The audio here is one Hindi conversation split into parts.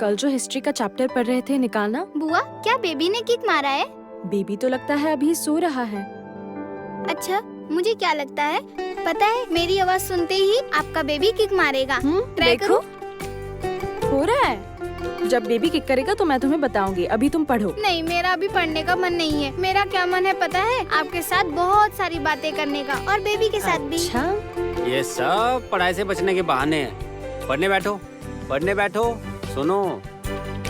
कल जो हिस्ट्री का चैप्टर पढ़ रहे थे निकालना। बुआ, क्या बेबी ने किक मारा है? बेबी तो लगता है अभी सो रहा है। अच्छा, मुझे क्या लगता है पता है, मेरी आवाज सुनते ही आपका बेबी किक मारेगा। ट्राई देखो करूं? हो रहा है। जब बेबी किक करेगा तो मैं तुम्हें बताऊंगी, अभी तुम पढ़ो। नहीं, मेरा अभी पढ़ने का मन नहीं है। मेरा क्या मन है पता है, आपके साथ बहुत सारी बातें करने का, और बेबी के साथ भी। अच्छा, ये सब पढ़ाई से बचने के बहाने हैं। पढ़ने बैठो, पढ़ने बैठो। सुनो,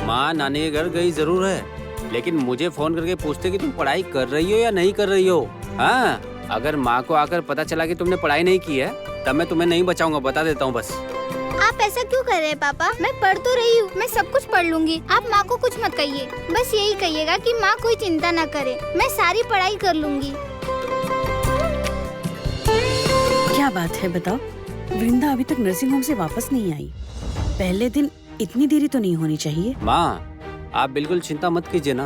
माँ नानी के घर गई जरूर है, लेकिन मुझे फोन करके पूछते कि तुम पढ़ाई कर रही हो या नहीं कर रही हो। हाँ, अगर माँ को आकर पता चला कि तुमने पढ़ाई नहीं की है, तब मैं तुम्हें नहीं बचाऊंगा, बता देता हूँ बस। आप ऐसा क्यों कर रहे हैं पापा? मैं पढ़ तो रही हूँ, मैं सब कुछ पढ़ लूंगी। आप माँ को कुछ मत कहिए, बस यही कहिएगा कि माँ कोई चिंता न करे, मैं सारी पढ़ाई कर लूंगी। क्या बात है बताओ? वृंदा अभी तक नर्सिंग होम से वापस नहीं आई। पहले दिन इतनी देरी तो नहीं होनी चाहिए। माँ, आप बिल्कुल चिंता मत कीजिए ना।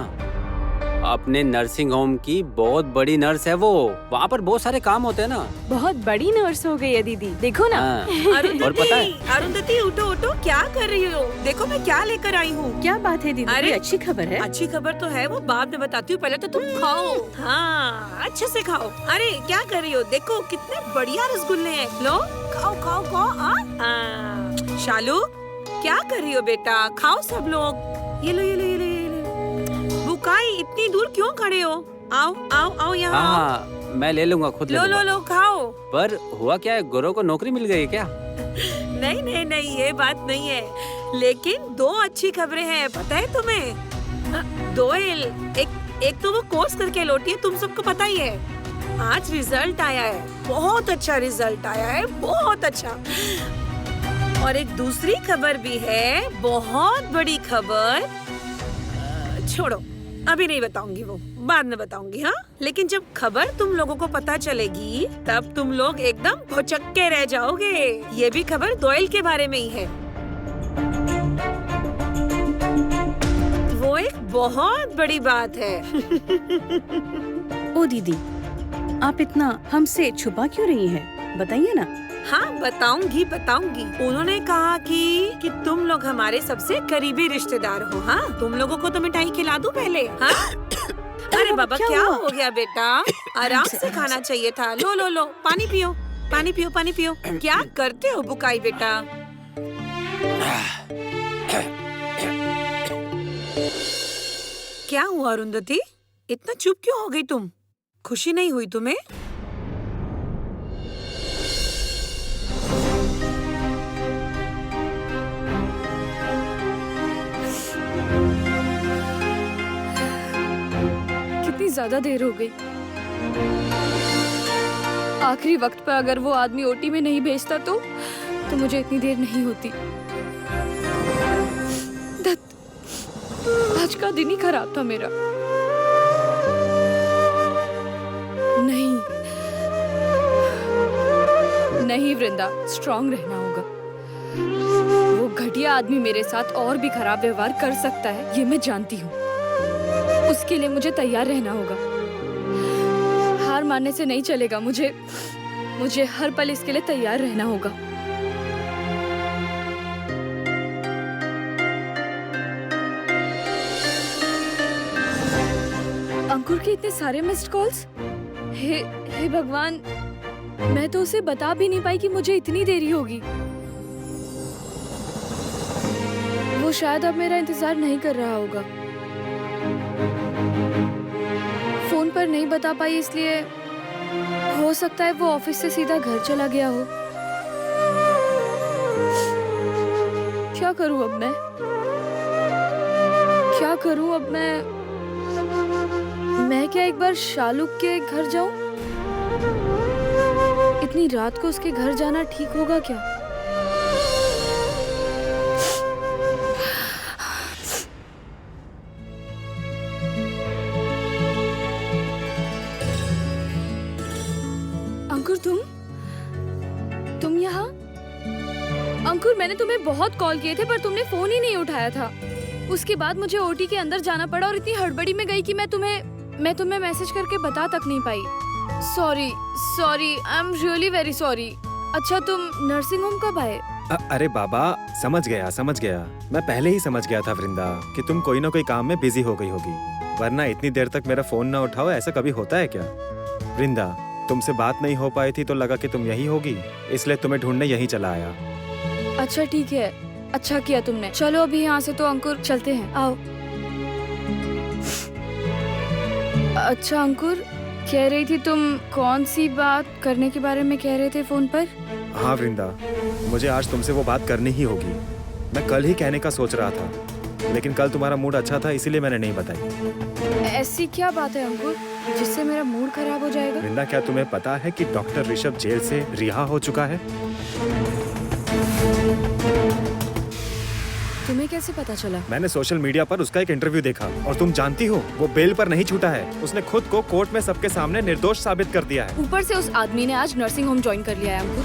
अपने नर्सिंग होम की बहुत बड़ी नर्स है वो, वहाँ पर बहुत सारे काम होते हैं ना। बहुत बड़ी नर्स हो गई है दीदी, देखो ना। हाँ। और पता है, अरुंधति उठो उठो, क्या कर रही हो? देखो मैं क्या लेकर आई हूँ। क्या बात है दीदी? अरे, कोई अच्छी खबर है? अच्छी खबर तो है, वो बाद में बताती हूँ, पहले तो तुम खाओ। हाँ, अच्छे से खाओ। अरे क्या कर रही हो? देखो कितने बढ़िया रसगुल्ले हैं, लो खाओ खाओ खाओ। हाँ, शालू क्या कर रही हो बेटा? खाओ सब लोग, ये लो ये लो ये लो ये लो। बुकाई, इतनी दूर क्यों खड़े हो? आओ आओ आओ यहाँ। हाँ, मैं ले लूंगा, खुद ले लो लो लूंगा। लो खाओ। पर हुआ क्या है, गौरव को नौकरी मिल गई है क्या? नहीं नहीं नहीं, ये बात नहीं है, लेकिन दो अच्छी खबरें हैं, पता है तुम्हें? दोएल, एक तो वो कोर्स करके लौटी है, तुम सबको पता ही है। आज रिजल्ट आया है, बहुत अच्छा रिजल्ट आया है, बहुत अच्छा। और एक दूसरी खबर भी है, बहुत बड़ी खबर। छोड़ो, अभी नहीं बताऊंगी, वो बाद में बताऊंगी। हाँ, लेकिन जब खबर तुम लोगों को पता चलेगी, तब तुम लोग एकदम भौचक्के रह जाओगे। ये भी खबर दोएल के बारे में ही है। वो एक बहुत बड़ी बात है। ओ दीदी, आप इतना हमसे छुपा क्यों रही हैं? बताइए ना। हाँ बताऊंगी बताऊंगी। उन्होंने कहा कि तुम लोग हमारे सबसे करीबी रिश्तेदार हो। हाँ, तुम लोगों को तो मिठाई खिला दूं पहले। हाँ? अरे बाबा, क्या हो गया बेटा? आराम से खाना चाहिए था। लो लो लो, पानी पियो, पानी पियो, पानी पियो। क्या करते हो बुकाई बेटा? क्या हुआ अरुंधति? इतना चुप क्यों हो गई तुम? खुशी नहीं हुई तुम्हें? कितनी ज्यादा देर हो गई। आखिरी वक्त पर अगर वो आदमी ओटी में नहीं भेजता तो मुझे इतनी देर नहीं होती। दत्त, आज का दिन ही खराब था मेरा। नहीं नहीं वृंदा, स्ट्रांग रहना होगा। वो घटिया आदमी मेरे साथ और भी खराब व्यवहार कर सकता है, ये मैं जानती हूँ। उसके लिए मुझे तैयार रहना होगा। हार मानने से नहीं चलेगा। मुझे हर पल इसके लिए तैयार रहना होगा। अंकुर के इतने सारे मिस्ड कॉल्स। हे भगवान, मैं तो उसे बता भी नहीं पाई कि मुझे इतनी देरी होगी। वो शायद अब मेरा इंतजार नहीं कर रहा होगा। फोन पर नहीं बता पाई, इसलिए हो सकता है वो ऑफिस से सीधा घर चला गया हो। क्या करूं अब मैं? क्या करूं अब मैं क्या एक बार शालू के घर जाऊं? इतनी रात को उसके घर जाना ठीक होगा क्या? अंकुर, तुम यहाँ? अंकुर, मैंने तुम्हें बहुत कॉल किए थे पर तुमने फोन ही नहीं उठाया था। उसके बाद मुझे ओटी के अंदर जाना पड़ा और इतनी हड़बड़ी में गई कि मैं तुम्हें मैसेज करके बता तक नहीं पाई। Sorry, I am really very sorry. अच्छा, तुम नर्सिंग होम कब आए? अरे बाबा, समझ गया। मैं पहले ही समझ गया था वृंदा कि तुम कोई ना कोई काम में बिजी हो गई होगी, वरना इतनी देर तक मेरा फोन ना उठाओ ऐसा कभी होता है क्या? वृंदा, तुमसे बात नहीं हो पाई थी तो लगा कि तुम यही होगी, इसलिए तुम्हें ढूंढने यहीं चला आया। अच्छा ठीक है, अच्छा किया तुमने। चलो अभी यहाँ से तो अंकुर चलते हैं, आओ। अच्छा अंकुर, कह रही थी तुम कौन सी बात करने के बारे में कह रहे थे फोन पर? हाँ वृंदा, मुझे आज तुमसे वो बात करनी ही होगी। मैं कल ही कहने का सोच रहा था, लेकिन कल तुम्हारा मूड अच्छा था इसीलिए मैंने नहीं बताई। ऐसी क्या बात है अंकुर जिससे मेरा मूड खराब हो जाएगा? वृंदा, क्या तुम्हें पता है कि डॉक्टर ऋषभ जेल से रिहा हो चुका है? तुम्हें कैसे पता चला? मैंने सोशल मीडिया पर उसका एक इंटरव्यू देखा और तुम जानती हो वो बेल पर नहीं छूटा है। उसने खुद को कोर्ट में सबके सामने निर्दोष साबित कर दिया है। ऊपर से उस आदमी ने आज नर्सिंग होम ज्वाइन कर लिया है अंकुर।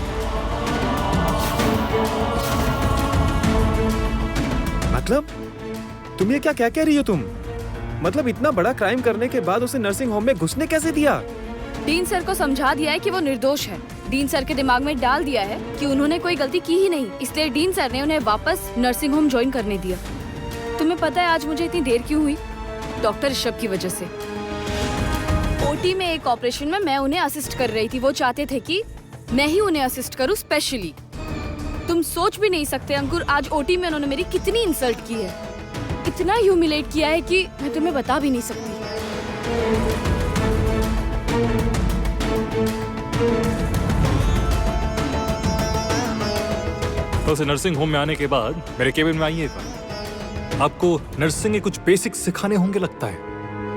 मतलब तुम ये क्या कह रही हो तुम? मतलब इतना बड़ा क्राइम करने के बाद उसे नर्सिंग होम में घुसने कैसे दिया? डीन सर को समझा दिया है कि वो निर्दोष है। डीन सर के दिमाग में डाल दिया है कि उन्होंने कोई गलती की ही नहीं, इसलिए डीन सर ने उन्हें वापस नर्सिंग होम ज्वाइन करने दिया। तुम्हें पता है आज मुझे इतनी देर क्यों हुई? डॉक्टर ऋषभ की वजह से। ओटी में एक ऑपरेशन में मैं उन्हें असिस्ट कर रही थी। वो चाहते थे कि मैं ही उन्हें असिस्ट करूं स्पेशली। तुम सोच भी नहीं सकते अंकुर, आज ओटी में उन्होंने मेरी कितनी इंसल्ट की है, इतना ह्यूमिलेट किया है कि मैं तुम्हें बता भी नहीं सकती। कल से नर्सिंग होम में आने के बाद मेरे केबिन में आइएगा। आपको नर्सिंग के कुछ बेसिक्स सिखाने होंगे लगता है,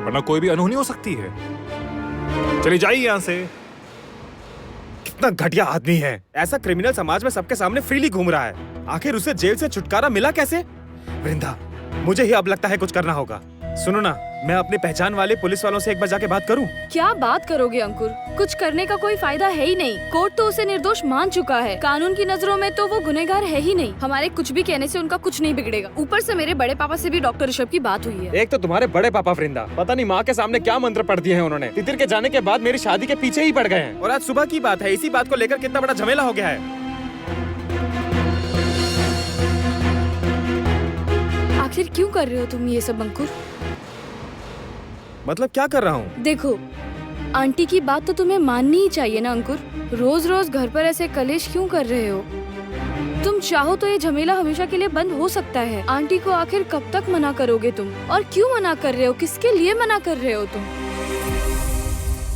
वरना कोई भी अनहोनी हो सकती है। चलिए जाइए यहाँ से। कितना घटिया आदमी है! ऐसा क्रिमिनल समाज में सबके सामने फ्रीली घूम रहा है। आखिर उसे जेल से छुटकारा मिला कैसे? वृंदा, मुझे ही अब लगता है कुछ करना होगा। सुनो ना, मैं अपनी पहचान वाले पुलिस वालों से एक बार जाके बात करूं? क्या बात करोगे अंकुर? कुछ करने का कोई फायदा है ही नहीं। कोर्ट तो उसे निर्दोष मान चुका है। कानून की नजरों में तो वो गुनहगार है ही नहीं। हमारे कुछ भी कहने से उनका कुछ नहीं बिगड़ेगा। ऊपर से मेरे बड़े पापा से भी डॉक्टर ऋषभ की बात हुई है। एक तो तुम्हारे बड़े पापा वृंदा, पता नहीं माँ के सामने क्या मंत्र पढ़ दिए हैं उन्होंने। तितिर के जाने के बाद मेरी शादी के पीछे ही पड़ गए हैं। और आज सुबह की बात है, इसी बात को लेकर कितना बड़ा झमेला हो गया है। आखिर क्यों कर रहे हो तुम ये सब अंकुर? मतलब क्या कर रहा हूँ? देखो, आंटी की बात तो तुम्हें माननी ही चाहिए ना अंकुर। रोज रोज घर पर ऐसे कलेश क्यों कर रहे हो? तुम चाहो तो ये झमेला हमेशा के लिए बंद हो सकता है। आंटी को आखिर कब तक मना करोगे तुम? और क्यों मना कर रहे हो? किसके लिए मना कर रहे हो तुम?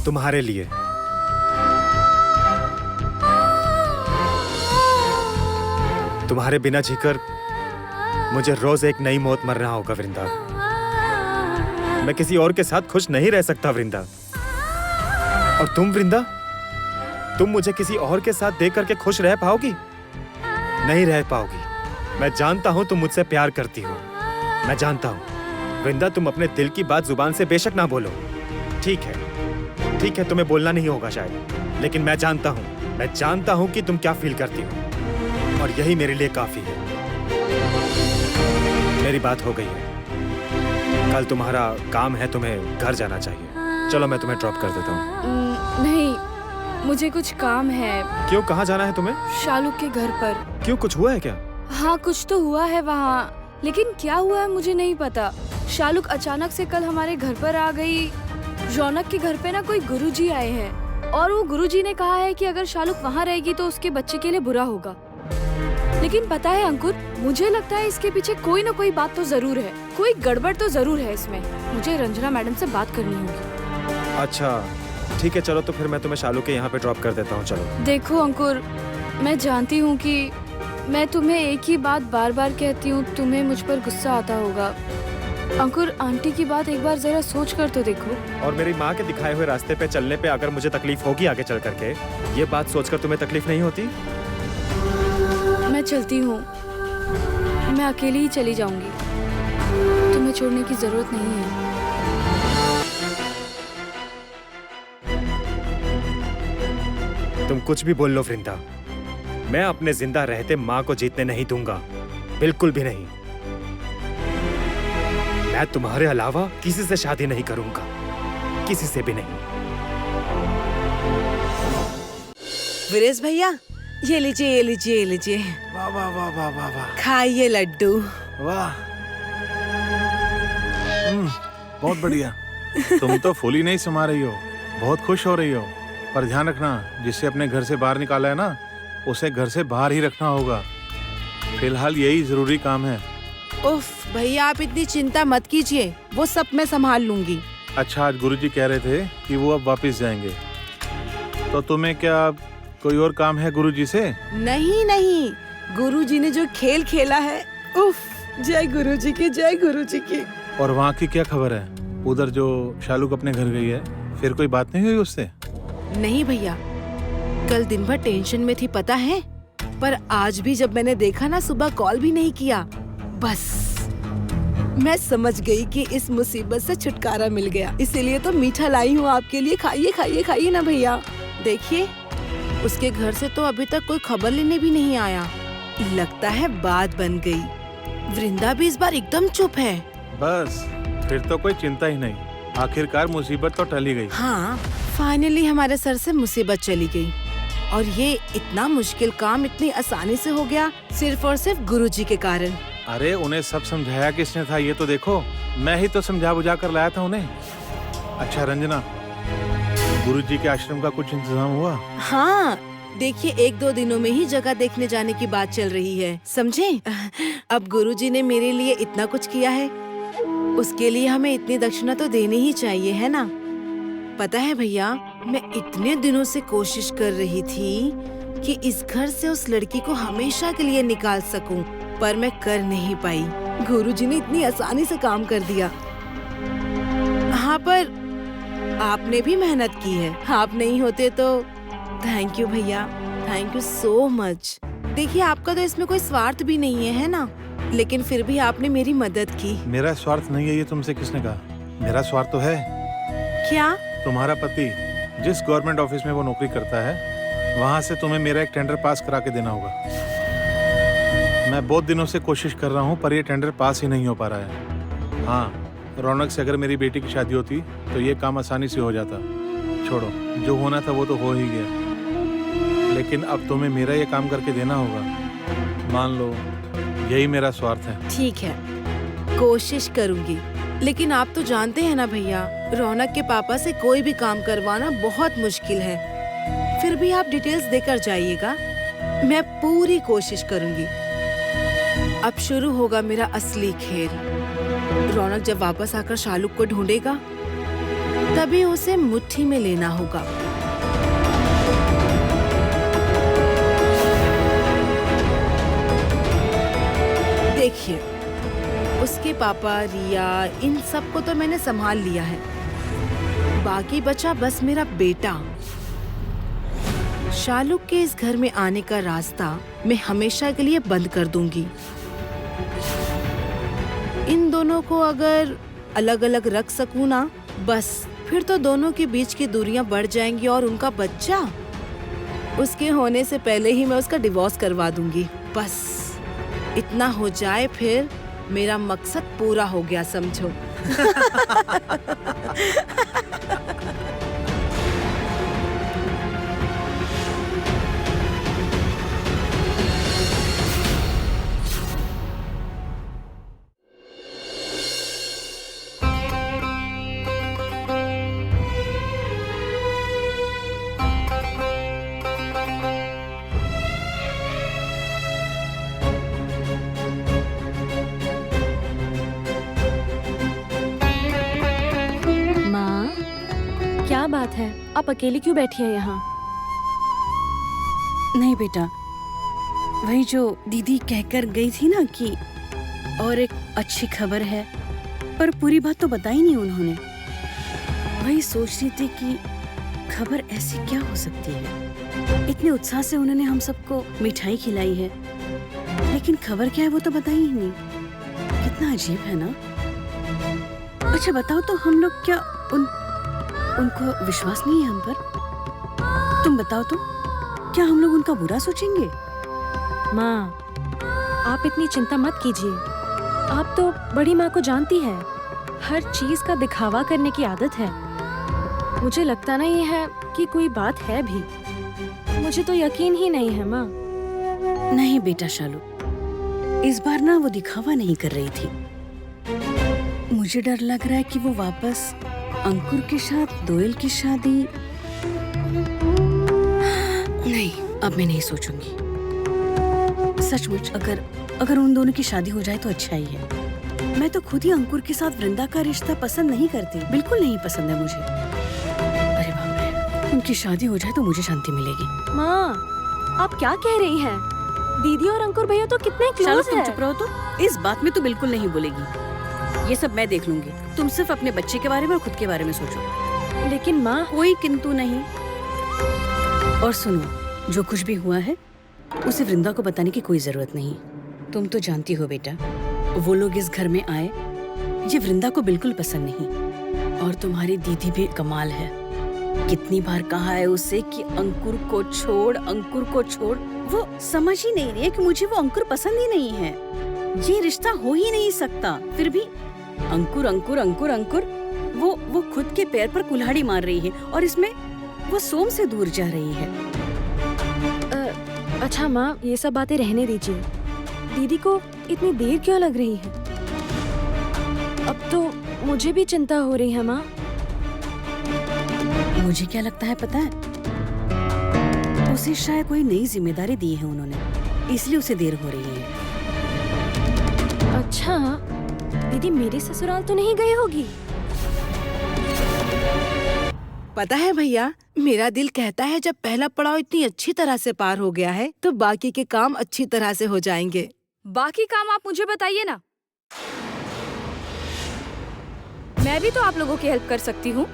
तुम्हारे लिए। तुम्हारे बिना जीकर मुझे रोज एक नई मौत मरना होगा वृंदा। मैं किसी और के साथ खुश नहीं रह सकता वृंदा। और तुम वृंदा, तुम मुझे किसी और के साथ देख करके खुश रह पाओगी? नहीं रह पाओगी। मैं जानता हूँ तुम मुझसे प्यार करती हो, मैं जानता हूँ। वृंदा, तुम अपने दिल की बात जुबान से बेशक ना बोलो। ठीक है, तुम्हें बोलना नहीं होगा शायद, लेकिन मैं जानता हूँ कि तुम क्या फील करती हो, और यही मेरे लिए काफी है। मेरी बात हो गई है। कल तुम्हारा काम है, तुम्हें घर जाना चाहिए। चलो मैं तुम्हें ड्रॉप कर देता हूँ। नहीं, मुझे कुछ काम है। क्यों, कहाँ जाना है तुम्हें? शालुक के घर पर। क्यों, कुछ हुआ है क्या? हाँ, कुछ तो हुआ है वहाँ, लेकिन क्या हुआ है मुझे नहीं पता। शालुक अचानक से कल हमारे घर पर आ गई। रौनक के घर पे ना कोई गुरुजी आए हैं, और वो गुरुजी ने कहा है कि अगर शालुक वहाँ रहेगी तो उसके बच्चे के लिए बुरा होगा। लेकिन पता है अंकुर, मुझे लगता है इसके पीछे कोई ना कोई बात तो जरूर है, कोई गड़बड़ तो जरूर है इसमें। मुझे रंजना मैडम से बात करनी होगी। अच्छा ठीक है, चलो तो फिर मैं तुम्हें शालू के यहाँ पे ड्रॉप कर देता हूँ। चलो। देखो अंकुर, मैं जानती हूँ कि मैं तुम्हें एक ही बात बार बार कहती हूँ, तुम्हें मुझ पर गुस्सा आता होगा। अंकुर, आंटी की बात एक बार जरा सोच कर तो देखो। और मेरी माँ के दिखाए हुए रास्ते पे चलने पे अगर मुझे तकलीफ होगी आगे चल करके, ये बात सोचकर तुम्हें तकलीफ नहीं होती? मैं चलती हूँ, मैं अकेली ही चली जाऊंगी, तुम्हें छोड़ने की जरूरत नहीं है। तुम कुछ भी बोल लो वृंदा, मैं अपने जिंदा रहते माँ को जीतने नहीं दूंगा, बिल्कुल भी नहीं। मैं तुम्हारे अलावा किसी से शादी नहीं करूंगा, किसी से भी नहीं। वीरेश भैया, ये लीजिए, ये लीजिए, ये लीजिए, वाह वाह वाह वाह वाह वाह खाइए लड्डू। वाह। बहुत बढ़िया। तुम तो फूली नहीं समा रही हो, बहुत खुश हो रही हो। पर ध्यान रखना, जिससे अपने घर से बाहर निकाला है ना, उसे घर से बाहर ही रखना होगा। फिलहाल यही जरूरी काम है। उफ भैया, आप इतनी चिंता मत कीजिए, वो सब मैं संभाल लूंगी। अच्छा, आज गुरुजी कह रहे थे कि वो अब वापस जाएंगे, तो तुम्हें क्या कोई और काम है गुरुजी से? नहीं नहीं, गुरुजी ने जो खेल खेला है, उफ, जय गुरुजी की, जय गुरुजी की। और वहाँ की क्या खबर है? उधर जो शालूक अपने घर गई है, फिर कोई बात नहीं हुई उससे? नहीं भैया, कल दिन भर टेंशन में थी पता है, पर आज भी जब मैंने देखा ना, सुबह कॉल भी नहीं किया। बस मैं समझ गई कि इस मुसीबत से छुटकारा मिल गया, इसीलिए तो मीठा लाई हूँ आपके लिए। खाइए खाइए खाइए ना भैया। देखिए, उसके घर से तो अभी तक कोई खबर लेने भी नहीं आया। लगता है बात बन गई। वृंदा भी इस बार एकदम चुप है। बस फिर तो कोई चिंता ही नहीं, आखिरकार मुसीबत तो टली गई। हाँ, फाइनली हमारे सर से मुसीबत चली गई, और ये इतना मुश्किल काम इतनी आसानी से हो गया, सिर्फ और सिर्फ गुरुजी के कारण। अरे उन्हें सब समझाया किसने था, ये तो देखो, मैं ही तो समझा बुझा कर लाया था उन्हें। अच्छा रंजना, गुरुजी के आश्रम का कुछ इंतजाम हुआ? हाँ, देखिए 1-2 दिनों में ही जगह देखने जाने की बात चल रही है, समझे? अब गुरुजी ने मेरे लिए इतना कुछ किया है, उसके लिए हमें इतनी दक्षिणा तो देनी ही चाहिए, है ना? पता है भैया, मैं इतने दिनों से कोशिश कर रही थी कि इस घर से उस लड़की को हमेशा के लिए निकाल सकूं, पर मैं कर नहीं पाई। गुरुजी ने इतनी आसानी से काम कर दिया। हाँ, पर आपने भी मेहनत की है। आप नहीं होते तो थैंक यू भैया, थैंक यू सो मच। देखिए, आपका तो इसमें कोई स्वार्थ भी नहीं है ना? लेकिन फिर भी आपने मेरी मदद की। मेरा स्वार्थ नहीं है, ये तुमसे किसने कहा? मेरा स्वार्थ तो है। क्या? तुम्हारा पति जिस गवर्नमेंट ऑफिस में वो नौकरी करता है, वहाँ से तुम्हें मेरा एक टेंडर पास करा के देना होगा। मैं बहुत दिनों से कोशिश कर रहा हूँ, पर ये टेंडर पास ही नहीं हो पा रहा है। हाँ, रौनक से अगर मेरी बेटी की शादी होती तो ये काम आसानी से हो जाता। छोड़ो, जो होना था वो तो हो ही गया, लेकिन अब तुम्हें मेरा ये काम करके देना होगा। मान लो, यही मेरा स्वार्थ है। ठीक है, कोशिश करूंगी, लेकिन आप तो जानते हैं ना भैया, रौनक के पापा से कोई भी काम करवाना बहुत मुश्किल है। फिर भी आप डिटेल्स देकर जाइएगा, मैं पूरी कोशिश करूंगी। अब शुरू होगा मेरा असली खेल। रौनक जब वापस आकर शालूक को ढूंढेगा, तभी उसे मुट्ठी में लेना होगा। देखिए, उसके पापा, रिया, इन सबको तो मैंने संभाल लिया है, बाकी बचा बस मेरा बेटा। शालूक के इस घर में आने का रास्ता मैं हमेशा के लिए बंद कर दूंगी। इन दोनों को अगर अलग अलग रख सकूं ना, बस फिर तो दोनों के बीच की दूरियां बढ़ जाएंगी, और उनका बच्चा, उसके होने से पहले ही मैं उसका डिवोर्स करवा दूंगी। बस इतना हो जाए, फिर मेरा मकसद पूरा हो गया समझो। क्या बात है, आप अकेली क्यों बैठी हैं यहाँ? नहीं बेटा, वही जो दीदी कहकर गई थी ना कि और एक अच्छी खबर है, पर पूरी बात तो बताई नहीं उन्होंने। वही सोच रही थी कि खबर ऐसी क्या हो सकती है। इतने उत्साह से उन्होंने हम सबको मिठाई खिलाई है, लेकिन खबर क्या है वो तो बताई ही नहीं। कितना अजीब है ना। अच्छा बताओ, तो हम लोग क्या उनको विश्वास नहीं है हम पर? तुम बताओ तो, क्या हम लोग उनका बुरा सोचेंगे? माँ, आप इतनी चिंता मत कीजिए। आप तो बड़ी माँ को जानती है, हर चीज का दिखावा करने की आदत है। मुझे लगता नहीं है कि कोई बात है भी। मुझे तो यकीन ही नहीं है माँ। नहीं बेटा शालू, इस बार ना वो दिखावा नहीं कर रही थी। मुझे डर लग रहा है कि वो वापस अंकुर के साथ दोयल की शादी। नहीं, अब मैं नहीं सोचूंगी। सचमुच अगर उन दोनों की शादी हो जाए तो अच्छा ही है। मैं तो खुद ही अंकुर के साथ वृंदा का रिश्ता पसंद नहीं करती, बिल्कुल नहीं पसंद है मुझे। अरे बाप रे, उनकी शादी हो जाए तो मुझे शांति मिलेगी। माँ, आप क्या कह रही हैं? दीदी और अंकुर भैया तो कितने शालू क्लोज तुम हैं। चुप रहो तो। इस बात में तो बिल्कुल नहीं बोलेगी। ये सब मैं देख लूंगी। तुम सिर्फ अपने बच्चे के बारे में और खुद के बारे में सोचो। लेकिन माँ, कोई किंतु नहीं। और सुनो, जो कुछ भी हुआ है उसे वृंदा को बताने की कोई जरूरत नहीं। तुम तो जानती हो बेटा, वो लोग इस घर में आए, ये वृंदा को बिल्कुल पसंद नहीं। और तुम्हारी दीदी भी कमाल है। कितनी बार कहा है उसे कि अंकुर को छोड़, अंकुर को छोड़। वो समझ ही नहीं रही है कि मुझे वो अंकुर पसंद ही नहीं है। ये रिश्ता हो ही नहीं सकता। फिर भी अंकुर अंकुर अंकुर अंकुर, वो खुद के पैर पर कुल्हाड़ी मार रही है और इसमें वो सोम से दूर जा रही है। अच्छा माँ, ये सब बातें रहने दीजिए। दीदी को इतनी देर क्यों लग रही है? अब तो मुझे भी चिंता हो रही है माँ। मुझे क्या लगता है पता है, उसे शायद कोई नई जिम्मेदारी दी है उन्होंने, इसलिए उसे देर हो रही है। अच्छा, दीदी मेरे ससुराल तो नहीं गई होगी? पता है भैया, मेरा दिल कहता है जब पहला पड़ाव इतनी अच्छी तरह से पार हो गया है तो बाकी के काम अच्छी तरह से हो जाएंगे। बाकी काम आप मुझे बताइए ना, मैं भी तो आप लोगों की हेल्प कर सकती हूँ।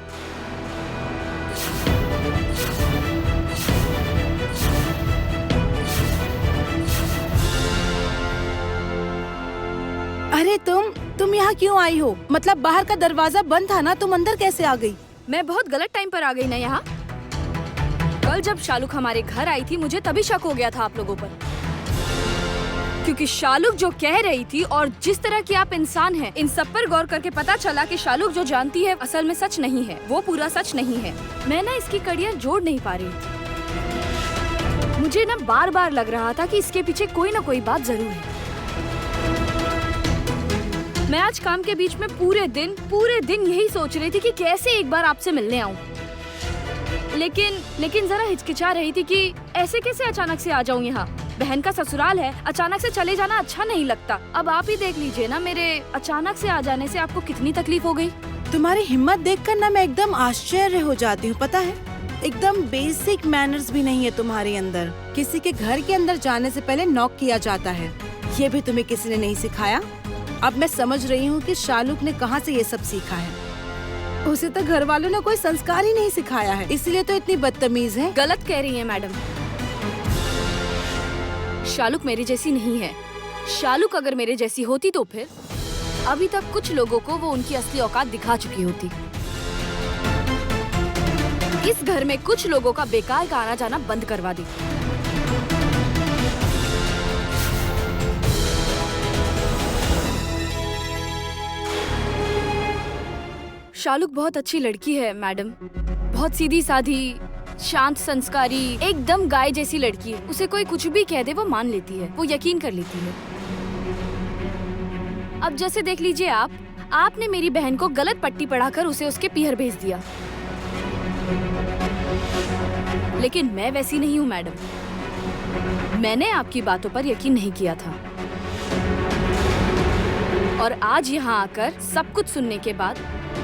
अरे तुम यहाँ क्यों आई हो? मतलब बाहर का दरवाजा बंद था ना, तुम अंदर कैसे आ गई? मैं बहुत गलत टाइम पर आ गई ना यहाँ। कल जब शालुक हमारे घर आई थी, मुझे तभी शक हो गया था आप लोगों पर, क्योंकि शालुक जो कह रही थी और जिस तरह की आप इंसान हैं, इन सब पर गौर करके पता चला कि शालुक जो जानती है असल में सच नहीं है, वो पूरा सच नहीं है। मैं ना इसकी कड़ियाँ जोड़ नहीं पा रही थी। मुझे ना बार बार लग रहा था कि इसके पीछे कोई ना कोई बात जरूर है। मैं आज काम के बीच में पूरे दिन यही सोच रही थी कि कैसे एक बार आपसे मिलने आऊं, लेकिन जरा हिचकिचा रही थी कि ऐसे कैसे अचानक से आ जाऊं यहाँ। बहन का ससुराल है, अचानक से चले जाना अच्छा नहीं लगता। अब आप ही देख लीजिए ना, मेरे अचानक से आ जाने से आपको कितनी तकलीफ हो गई। तुम्हारी हिम्मत देखकर ना मैं एकदम आश्चर्य हो जाती हूँ। पता है, एकदम बेसिक मैनर्स भी नहीं है तुम्हारे अंदर। किसी के घर के अंदर जाने से पहले नॉक किया जाता है, ये भी तुम्हें किसी ने नहीं सिखाया। अब मैं समझ रही हूँ कि शालुक ने कहाँ से ये सब सीखा है। उसे तो घर वालों ने कोई संस्कार ही नहीं सिखाया है, इसलिए तो इतनी बदतमीज है। गलत कह रही है मैडम, शालुक मेरी जैसी नहीं है। शालुक अगर मेरे जैसी होती तो फिर अभी तक कुछ लोगों को वो उनकी असली औकात दिखा चुकी होती। इस घर में कुछ लोगों का बेकार का आना जाना बंद करवा दी। शालुक बहुत अच्छी लड़की है मैडम, बहुत सीधी साधी, शांत, संस्कारी, एकदम गाय जैसी लड़की है। उसे कोई कुछ भी कह दे वो मान लेती है, वो यकीन कर लेती है। अब जैसे देख लीजिए, आपने मेरी बहन को गलत पट्टी पढ़ाकर उसे उसके पीहर भेज दिया, लेकिन मैं वैसी नहीं हूँ मैडम। मैंने आपकी बातों पर यकीन नहीं किया था, और आज यहाँ आकर सब कुछ सुनने के बाद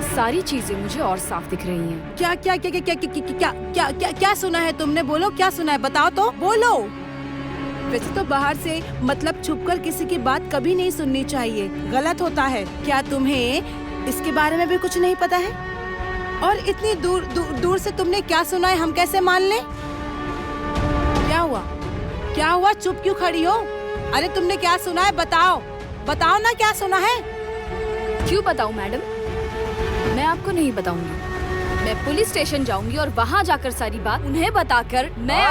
सारी चीजें मुझे और साफ दिख रही हैं। क्या क्या क्या क्या क्या क्या क्या क्या क्या क्या सुना है तुमने? बोलो, क्या सुना है? बताओ तो, बोलो। वैसे तो बाहर से मतलब छुपकर किसी की बात कभी नहीं सुननी चाहिए, गलत होता है। क्या तुम्हें इसके बारे में भी कुछ नहीं पता है? और इतनी दूर से तुमने क्या सुना है, हम कैसे मान लें? क्या हुआ? क्या हुआ? चुप क्यों खड़ी हो? अरे तुमने क्या सुना है? बताओ, बताओ ना, क्या सुना है? क्यों बताऊं मैडम? मैं आपको नहीं बताऊंगी। मैं पुलिस स्टेशन जाऊंगी और वहाँ जाकर सारी बात उन्हें बताकर मैं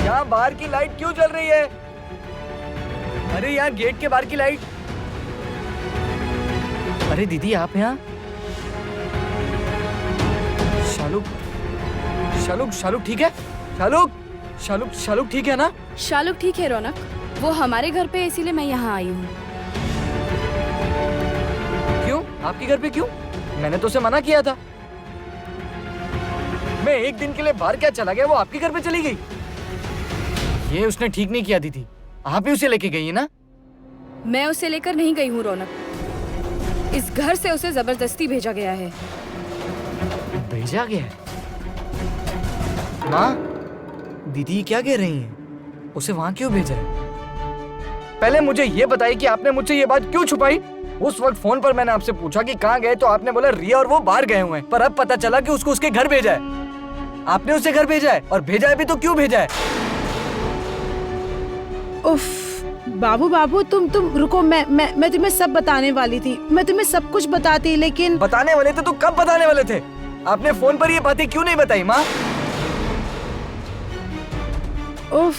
यहाँ बाहर की लाइट क्यों जल रही है? अरे यहाँ गेट के बाहर की लाइट। अरे दीदी, आप यहाँ? शालुक शालुक शालुक ठीक है? शालुक शालुक शालुक ठीक है ना? शालुक ठीक है रौनक, वो हमारे घर पे है, इसीलिए मैं यहाँ आई हूँ। क्यों? आपके घर पे क्यों? मैंने तो उसे मना किया था। मैं एक दिन के लिए बाहर क्या चला गया, वो आपके घर पे चली गई। ये उसने ठीक नहीं किया दीदी, आप ही उसे लेके गई है ना? मैं उसे लेकर नहीं गई हूँ रौनक, इस घर से उसे जबरदस्ती भेजा गया है। भेजा गया है? माँ, दीदी क्या कह रही हैं? उसे वहाँ क्यों भेजा है? पहले मुझे ये बताइए कि आपने मुझसे ये बात क्यों छुपाई? उस वक्त फोन पर मैंने आपसे पूछा कि कहाँ गए, तो आपने बोला रिया और वो बाहर गए हुए हैं, पर अब पता चला कि उसको उसके घर भेजा है। आपने उसे घर भेजा है, और भेजा है भी तो क्यों भेजा है? उफ, बाबू तुम रुको, मैं तुम्हें सब बताने वाली थी, मैं तुम्हें सब कुछ बताती, लेकिन बताने वाले थे तो कब बताने वाले थे? आपने फोन पर ये बातें क्यों नहीं बताई माँ? उफ,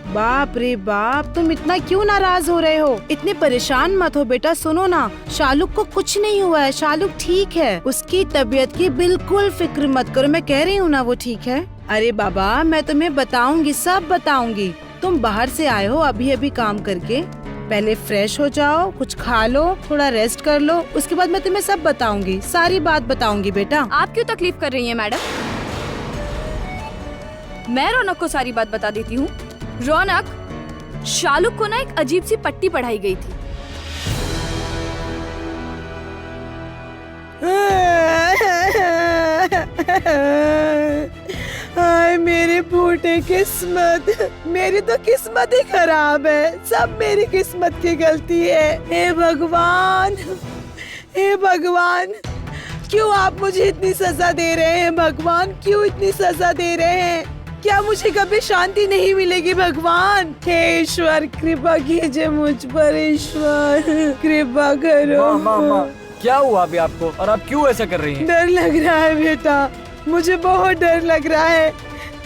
बाप रे बाप, तुम इतना क्यों नाराज हो रहे हो? इतने परेशान मत हो बेटा। सुनो ना, शालुक को कुछ नहीं हुआ है, शालुक ठीक है, उसकी तबीयत की बिल्कुल फिक्र मत करो, मैं कह रही हूँ ना वो ठीक है। अरे बाबा, मैं तुम्हें बताऊंगी, सब बताऊंगी। तुम बाहर से आए हो अभी काम करके, पहले फ्रेश हो जाओ, कुछ खा लो, थोड़ा रेस्ट कर लो, उसके बाद मैं तुम्हें सब बताऊंगी, सारी बात बताऊंगी बेटा। आप क्यों तकलीफ कर रही हैं मैडम? मैं रौनक को सारी बात बता देती हूँ। रौनक, शालुक को ना एक अजीब सी पट्टी पढ़ाई गई थी। हाय मेरी फूटे किस्मत, मेरी तो किस्मत ही खराब है, सब मेरी किस्मत की गलती है। हे भगवान, हे भगवान, क्यों आप मुझे इतनी सजा दे रहे हैं? भगवान, क्यों इतनी सजा दे रहे हैं? क्या मुझे कभी शांति नहीं मिलेगी? भगवान, हे ईश्वर, कृपा कीजिए मुझ पर, ईश्वर कृपा करो। माँ, क्या हुआ अभी आपको, और आप क्यों ऐसा कर रही हैं? डर लग रहा है बेटा, मुझे बहुत डर लग रहा है।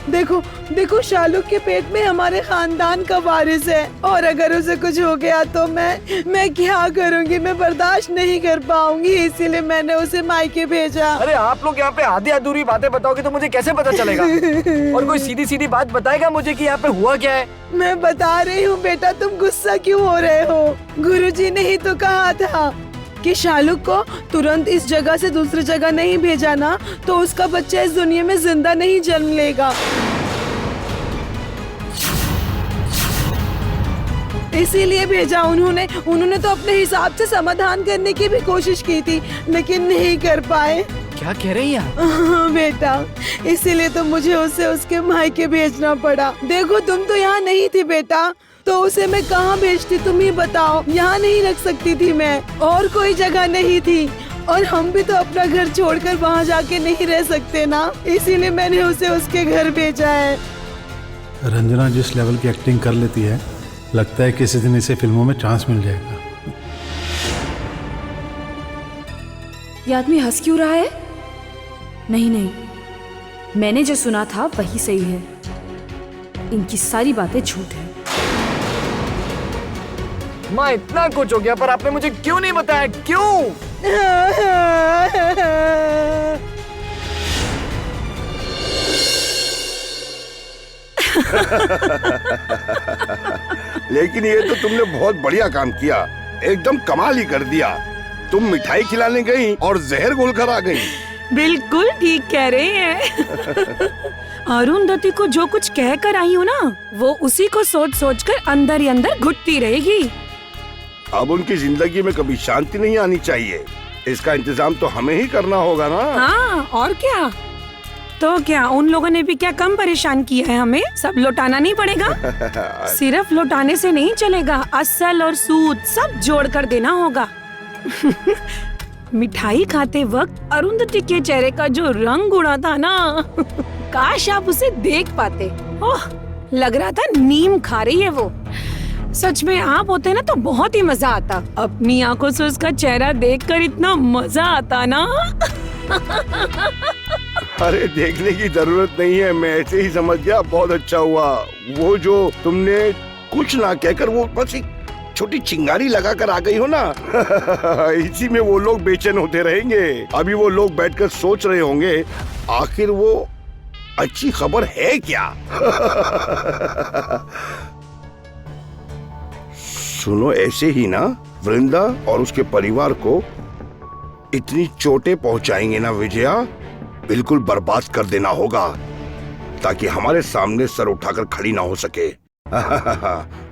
देखो शालुक के पेट में हमारे खानदान का वारिस है, और अगर उसे कुछ हो गया तो मैं क्या करूंगी? मैं बर्दाश्त नहीं कर पाऊंगी, इसीलिए मैंने उसे मायके भेजा। अरे आप लोग यहाँ पे आधी अधूरी बातें बताओगे तो मुझे कैसे पता चलेगा? और कोई सीधी सीधी बात बताएगा मुझे कि यहाँ पे हुआ क्या है? मैं बता रही हूँ बेटा, तुम गुस्सा क्यों हो रहे हो? गुरुजी ने ही तो कहा था कि शालुक को तुरंत इस जगह से दूसरी जगह नहीं भेजा ना, तो उसका बच्चा इस दुनिया में जिंदा नहीं जन्म लेगा। इसीलिए भेजा उन्होंने तो अपने हिसाब से समाधान करने की भी कोशिश की थी, लेकिन नहीं कर पाए। क्या कह रही हैं? बेटा, इसीलिए तो मुझे उसे उसके मायके भेजना पड़ा। देखो, तुम तो यहाँ नहीं थी बेटा, तो उसे मैं कहाँ भेजती, तुम ही बताओ। यहाँ नहीं रख सकती थी मैं, और कोई जगह नहीं थी, और हम भी तो अपना घर छोड़कर वहाँ जाके नहीं रह सकते ना, इसीलिए मैंने उसे उसके घर भेजा है। रंजना जिस लेवल की एक्टिंग कर लेती है, लगता है किसी दिन इसे फिल्मों में चांस मिल जाएगा। ये आदमी हंस क्यों रहा है? नहीं, मैंने जो सुना था वही सही है, इनकी सारी बातें झूठ है। माँ, इतना कुछ हो गया पर आपने मुझे क्यों नहीं बताया? क्यों? लेकिन ये तो तुमने बहुत बढ़िया काम किया, एकदम कमाल ही कर दिया। तुम मिठाई खिलाने गई और जहर घोलकर आ गई। बिल्कुल ठीक कह रहे हैं। अरुंधति को जो कुछ कह कर आई हूँ ना, वो उसी को सोच कर अंदर ही अंदर घुटती रहेगी। अब उनकी जिंदगी में कभी शांति नहीं आनी चाहिए, इसका इंतजाम तो हमें ही करना होगा ना। हाँ, और क्या? तो क्या उन लोगों ने भी क्या कम परेशान किया है हमें? सब लौटाना नहीं पड़ेगा। सिर्फ लौटाने से नहीं चलेगा, असल और सूद सब जोड़ कर देना होगा। मिठाई खाते वक्त अरुंधति के चेहरे का जो रंग उड़ा था ना, काश आप उसे देख पाते। ओह, लग रहा था नीम खा रही है वो। सच में आप होते ना तो बहुत ही मजा आता। अपनी आंखों से उसका चेहरा देखकर इतना मजा आता ना। अरे देखने की जरूरत नहीं है, मैं ऐसे ही समझ गया। बहुत अच्छा हुआ वो जो तुमने कुछ ना कहकर वो बस एक छोटी चिंगारी लगा कर आ गई हो ना। इसी में वो लोग बेचैन होते रहेंगे। अभी वो लोग बैठकर सोच रहे होंगे आखिर वो अच्छी खबर है क्या। सुनो, ऐसे ही ना वृंदा और उसके परिवार को इतनी चोटें पहुंचाएंगे ना विजया, बिल्कुल बर्बाद कर देना होगा ताकि हमारे सामने सर उठाकर खड़ी ना हो सके।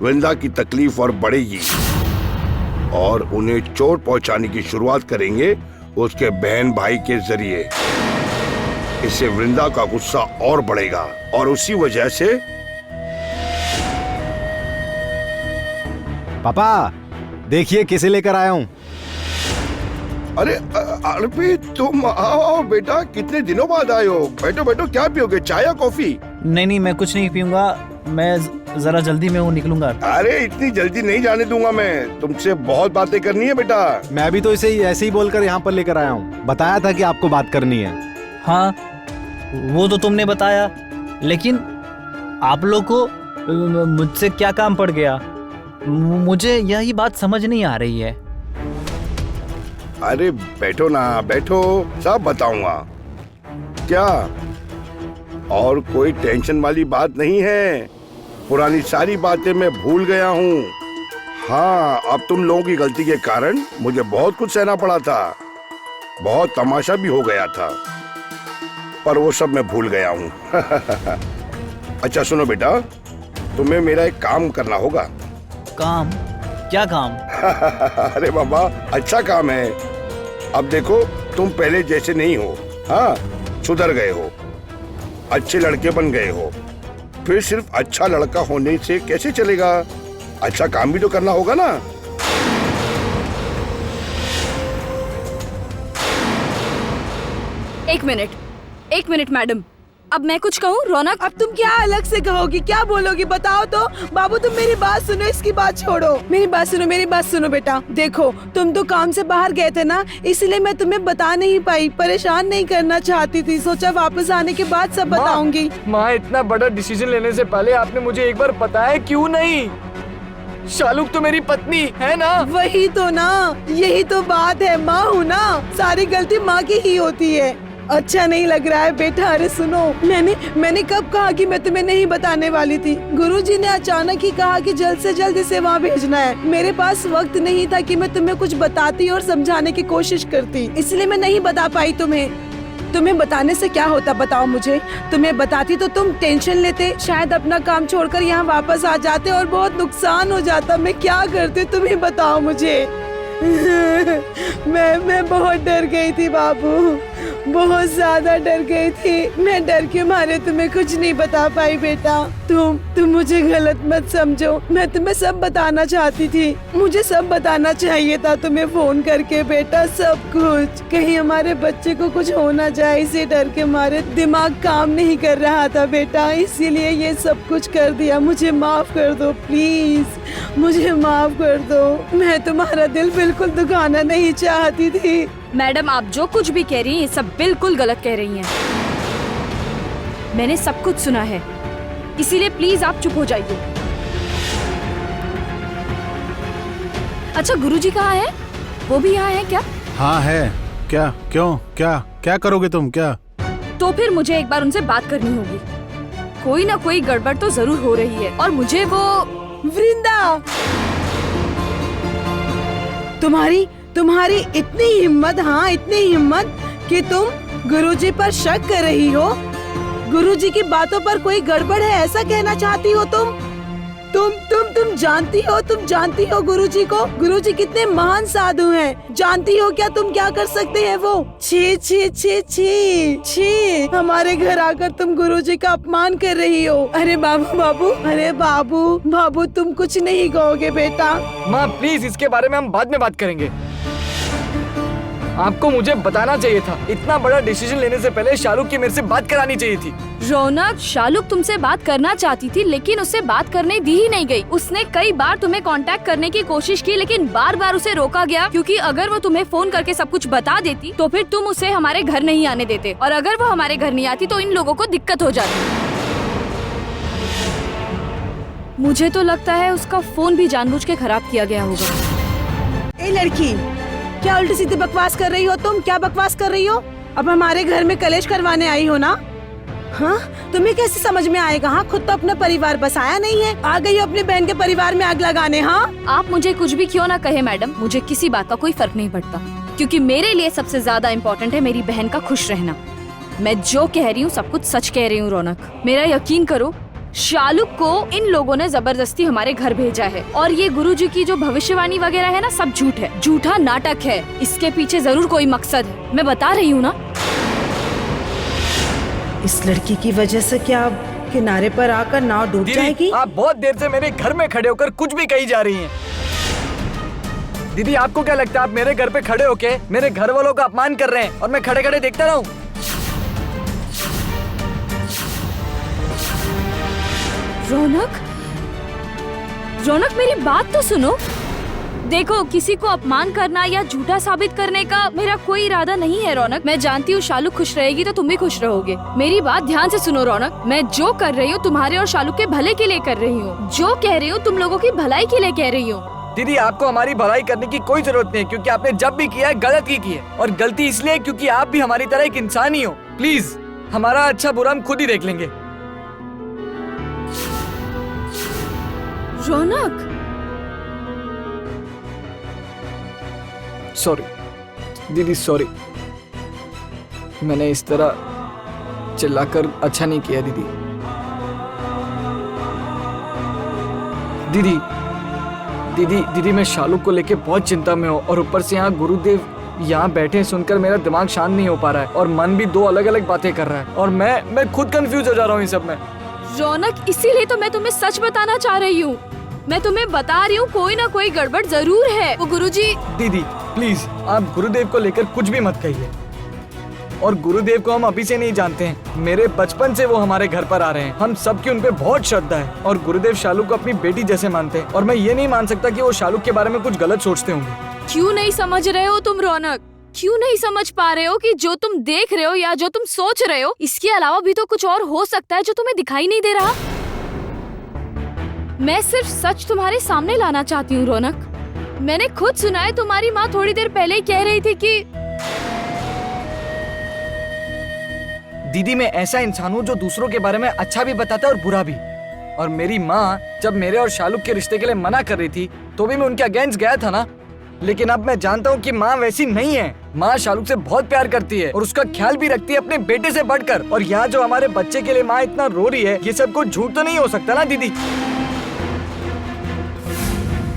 वृंदा की तकलीफ और बढ़ेगी और उन्हें चोट पहुंचाने की शुरुआत करेंगे उसके बहन भाई के जरिए। इससे वृंदा का गुस्सा और बढ़ेगा और उसी वजह से पापा देखिए किसे लेकर आया हूँ। अरे अर्पित, तुम आओ बेटा, कितने दिनों बाद आए हो। बैठो बैठो, क्या पियोगे, चाय या कॉफी? नहीं मैं कुछ नहीं पीऊंगा, मैं जरा जल्दी में वो निकलूंगा। अरे इतनी जल्दी नहीं जाने दूंगा मैं, तुमसे बहुत बातें करनी है बेटा। मैं भी तो इसे ऐसे ही बोलकर यहाँ पर लेकर आया हूँ। बताया था कि आपको बात करनी है। हाँ वो तो तुमने बताया, लेकिन आप लोग को मुझसे क्या काम पड़ गया, मुझे यही बात समझ नहीं आ रही है। अरे बैठो ना, बैठो, सब बताऊंगा। क्या और कोई टेंशन वाली बात नहीं है, पुरानी सारी बातें मैं भूल गया हूँ। हाँ, अब तुम लोगों की गलती के कारण मुझे बहुत कुछ सहना पड़ा था, बहुत तमाशा भी हो गया था, पर वो सब मैं भूल गया हूँ। अच्छा सुनो बेटा, तुम्हें मेरा एक काम करना होगा। काम? क्या काम? अरे बाबा, अच्छा काम है। अब देखो, तुम पहले जैसे नहीं हो, हाँ, सुधर गए हो, अच्छे लड़के बन गए हो। फिर सिर्फ अच्छा लड़का होने से कैसे चलेगा, अच्छा काम भी तो करना होगा ना। एक मिनट मैडम, अब मैं कुछ कहूँ? रौनक, अब तुम क्या अलग से कहोगी, क्या बोलोगी, बताओ तो। बाबू तुम मेरी बात सुनो, इसकी बात छोड़ो। मेरी बात सुनो बेटा। देखो तुम तो काम से बाहर गए थे ना, इसलिए मैं तुम्हें बता नहीं पाई, परेशान नहीं करना चाहती थी, सोचा वापस आने के बाद सब बताऊंगी। माँ, इतना बड़ा डिसीजन लेने से पहले आपने मुझे एक बार बताया क्यों नहीं? शालुक तो मेरी पत्नी है ना। वही तो ना, यही तो बात है, माँ हूँ ना, सारी गलती माँ की ही होती है। अच्छा नहीं लग रहा है बेटा। अरे सुनो, मैंने कब कहा कि मैं तुम्हें नहीं बताने वाली थी? गुरुजी ने अचानक ही कहा कि जल्द से जल्द इसे वहाँ भेजना है। मेरे पास वक्त नहीं था कि मैं तुम्हें कुछ बताती और समझाने की कोशिश करती, इसलिए मैं नहीं बता पाई तुम्हें। तुम्हें बताने से क्या होता, बताओ मुझे। तुम्हें बताती तो तुम टेंशन लेते, शायद अपना काम छोड़कर यहाँ वापस आ जाते और बहुत नुकसान हो जाता। मैं क्या करती, तुम ही बताओ मुझे। मैं बहुत डर गई थी बाबू, बहुत ज्यादा डर गई थी। मैं डर के मारे तुम्हें कुछ नहीं बता पाई बेटा। तुम मुझे गलत मत समझो, मैं तुम्हें सब बताना चाहती थी, मुझे सब बताना चाहिए था तुम्हें फोन करके बेटा, सब कुछ। कहीं हमारे बच्चे को कुछ हो ना जाए, इसे डर के मारे दिमाग काम नहीं कर रहा था बेटा, इसीलिए ये सब कुछ कर दिया। मुझे माफ कर दो प्लीज, मुझे माफ कर दो। मैं तुम्हारा दिल बिल्कुल दुखाना नहीं चाहती थी। मैडम आप जो कुछ भी कह रही हैं, ये सब बिल्कुल गलत कह रही हैं। मैंने सब कुछ सुना है, इसीलिए प्लीज आप चुप हो जाइए। अच्छा गुरुजी कहाँ है? वो भी यहाँ है क्या? हाँ है। क्या? क्यों? क्या करोगे तुम? क्या? तो फिर मुझे एक बार उनसे बात करनी होगी। कोई ना कोई गड़बड़ तो जरूर हो रही है और मुझे वो। वृंदा, तुम्हारी इतनी हिम्मत, हाँ इतनी हिम्मत कि तुम गुरुजी पर शक कर रही हो, गुरुजी की बातों पर कोई गड़बड़ है ऐसा कहना चाहती हो तुम जानती हो गुरुजी को, गुरुजी कितने महान साधु हैं, जानती हो क्या तुम क्या कर सकते हैं वो? छी छी छी छी छी, हमारे घर आकर तुम गुरुजी का अपमान कर रही हो। अरे बाबू तुम कुछ नहीं कहोगे बेटा। माँ प्लीज, इसके बारे में हम बाद में बात करेंगे। आपको मुझे बताना चाहिए था, इतना बड़ा डिसीजन लेने से पहले शालुक की मेरे से बात करानी चाहिए थी। रौनक, शालुक तुमसे बात करना चाहती थी लेकिन उसे बात करने दी ही नहीं गई। उसने कई बार तुम्हें कांटेक्ट करने की कोशिश की लेकिन बार बार उसे रोका गया, क्योंकि अगर वो तुम्हें फोन करके सब कुछ बता देती तो फिर तुम उसे हमारे घर नहीं आने देते, और अगर वो हमारे घर नहीं आती तो इन लोगों को दिक्कत हो जाती। मुझे तो लगता है उसका फोन भी जानबूझ के खराब किया गया होगा। ए लड़की, क्या उल्टी सीधी बकवास कर रही हो तुम? क्या बकवास कर रही हो? अब हमारे घर में कलेश करवाने आई हो ना? हाँ, तुम्हें कैसे समझ में आएगा? हाँ, खुद तो अपना परिवार बसाया नहीं है, आ गई हो अपने बहन के परिवार में आग लगाने। हाँ, आप मुझे कुछ भी क्यों ना कहे मैडम, मुझे किसी बात का कोई फर्क नहीं पड़ता, क्योंकि मेरे लिए सबसे ज्यादा इम्पोर्टेंट है मेरी बहन का खुश रहना। मैं जो कह रही हूँ सब कुछ सच कह रही हूँ रौनक। मेरा यकीन करो, शालुक को इन लोगों ने जबरदस्ती हमारे घर भेजा है, और ये गुरुजी की जो भविष्यवाणी वगैरह है ना, सब झूठ है, झूठा नाटक है। इसके पीछे जरूर कोई मकसद है, मैं बता रही हूँ ना। इस लड़की की वजह से क्या किनारे पर आकर नाव डूब जाएगी? आप बहुत देर से मेरे घर में खड़े होकर कुछ भी कही जा रही हैं। दीदी, आपको क्या लगता है आप मेरे घर पे खड़े होके मेरे घर वालों का अपमान कर रहे हैं और मैं खड़े खड़े देखता रहूं? रौनक, रौनक मेरी बात तो सुनो। देखो, किसी को अपमान करना या झूठा साबित करने का मेरा कोई इरादा नहीं है रौनक। मैं जानती हूँ शालुक खुश रहेगी तो तुम भी खुश रहोगे। मेरी बात ध्यान से सुनो रौनक, मैं जो कर रही हूँ तुम्हारे और शालुक के भले के लिए कर रही हूँ। जो कह रही हूँ तुम लोगों की भलाई के लिए कह रही हूँ। दीदी, आपको हमारी भलाई करने की कोई जरूरत नहीं है, क्योंकि आपने जब भी किया है गलत ही की है, और गलती इसलिए क्योंकि आप भी हमारी तरह एक इंसान ही हो। प्लीज, हमारा अच्छा बुरा हम खुद ही देख लेंगे। रौनक, सॉरी दीदी, सॉरी। मैंने इस तरह चिल्लाकर अच्छा नहीं किया दीदी। दीदी दीदी दीदी मैं शालुक को लेके बहुत चिंता में हूँ, और ऊपर से यहाँ गुरुदेव यहाँ बैठे सुनकर मेरा दिमाग शांत नहीं हो पा रहा है, और मन भी दो अलग अलग बातें कर रहा है, और मैं खुद कंफ्यूज हो जा रहा हूँ इन सब में। रौनक, इसीलिए तो मैं तुम्हें सच बताना चाह रही हूँ। मैं तुम्हें बता रही हूँ कोई ना कोई गड़बड़ जरूर है। वो गुरुजी। दीदी प्लीज, आप गुरुदेव को लेकर कुछ भी मत कहिए। और गुरुदेव को हम अभी से नहीं जानते हैं, मेरे बचपन से वो हमारे घर पर आ रहे हैं। हम सबकी उन पे बहुत श्रद्धा है, और गुरुदेव शालुक को अपनी बेटी जैसे मानते हैं, और मैं ये नहीं मान सकता कि वो शालुक के बारे में कुछ गलत सोचते होंगे। क्यों नहीं समझ रहे हो तुम रौनक? क्यों नहीं समझ पा रहे हो कि जो तुम देख रहे हो या जो तुम सोच रहे हो, इसके अलावा भी तो कुछ और हो सकता है जो तुम्हें दिखाई नहीं दे रहा। मैं सिर्फ सच तुम्हारे सामने लाना चाहती हूँ रौनक। मैंने खुद सुना है, तुम्हारी माँ थोड़ी देर पहले ही कह रही थी कि दीदी, मैं ऐसा इंसान हूँ जो दूसरों के बारे में अच्छा भी बताता है और बुरा भी। और मेरी माँ जब मेरे और शालुक के रिश्ते के लिए मना कर रही थी तो भी मैं उनके अगेंस्ट गया था ना। लेकिन अब मैं जानता हूँ कि माँ वैसी नहीं है। माँ शालुक से बहुत प्यार करती है और उसका ख्याल भी रखती है अपने बेटे से बढ़कर। और यहाँ जो हमारे बच्चे के लिए माँ इतना रो रही है, ये सब कुछ झूठ तो नहीं हो सकता ना दीदी?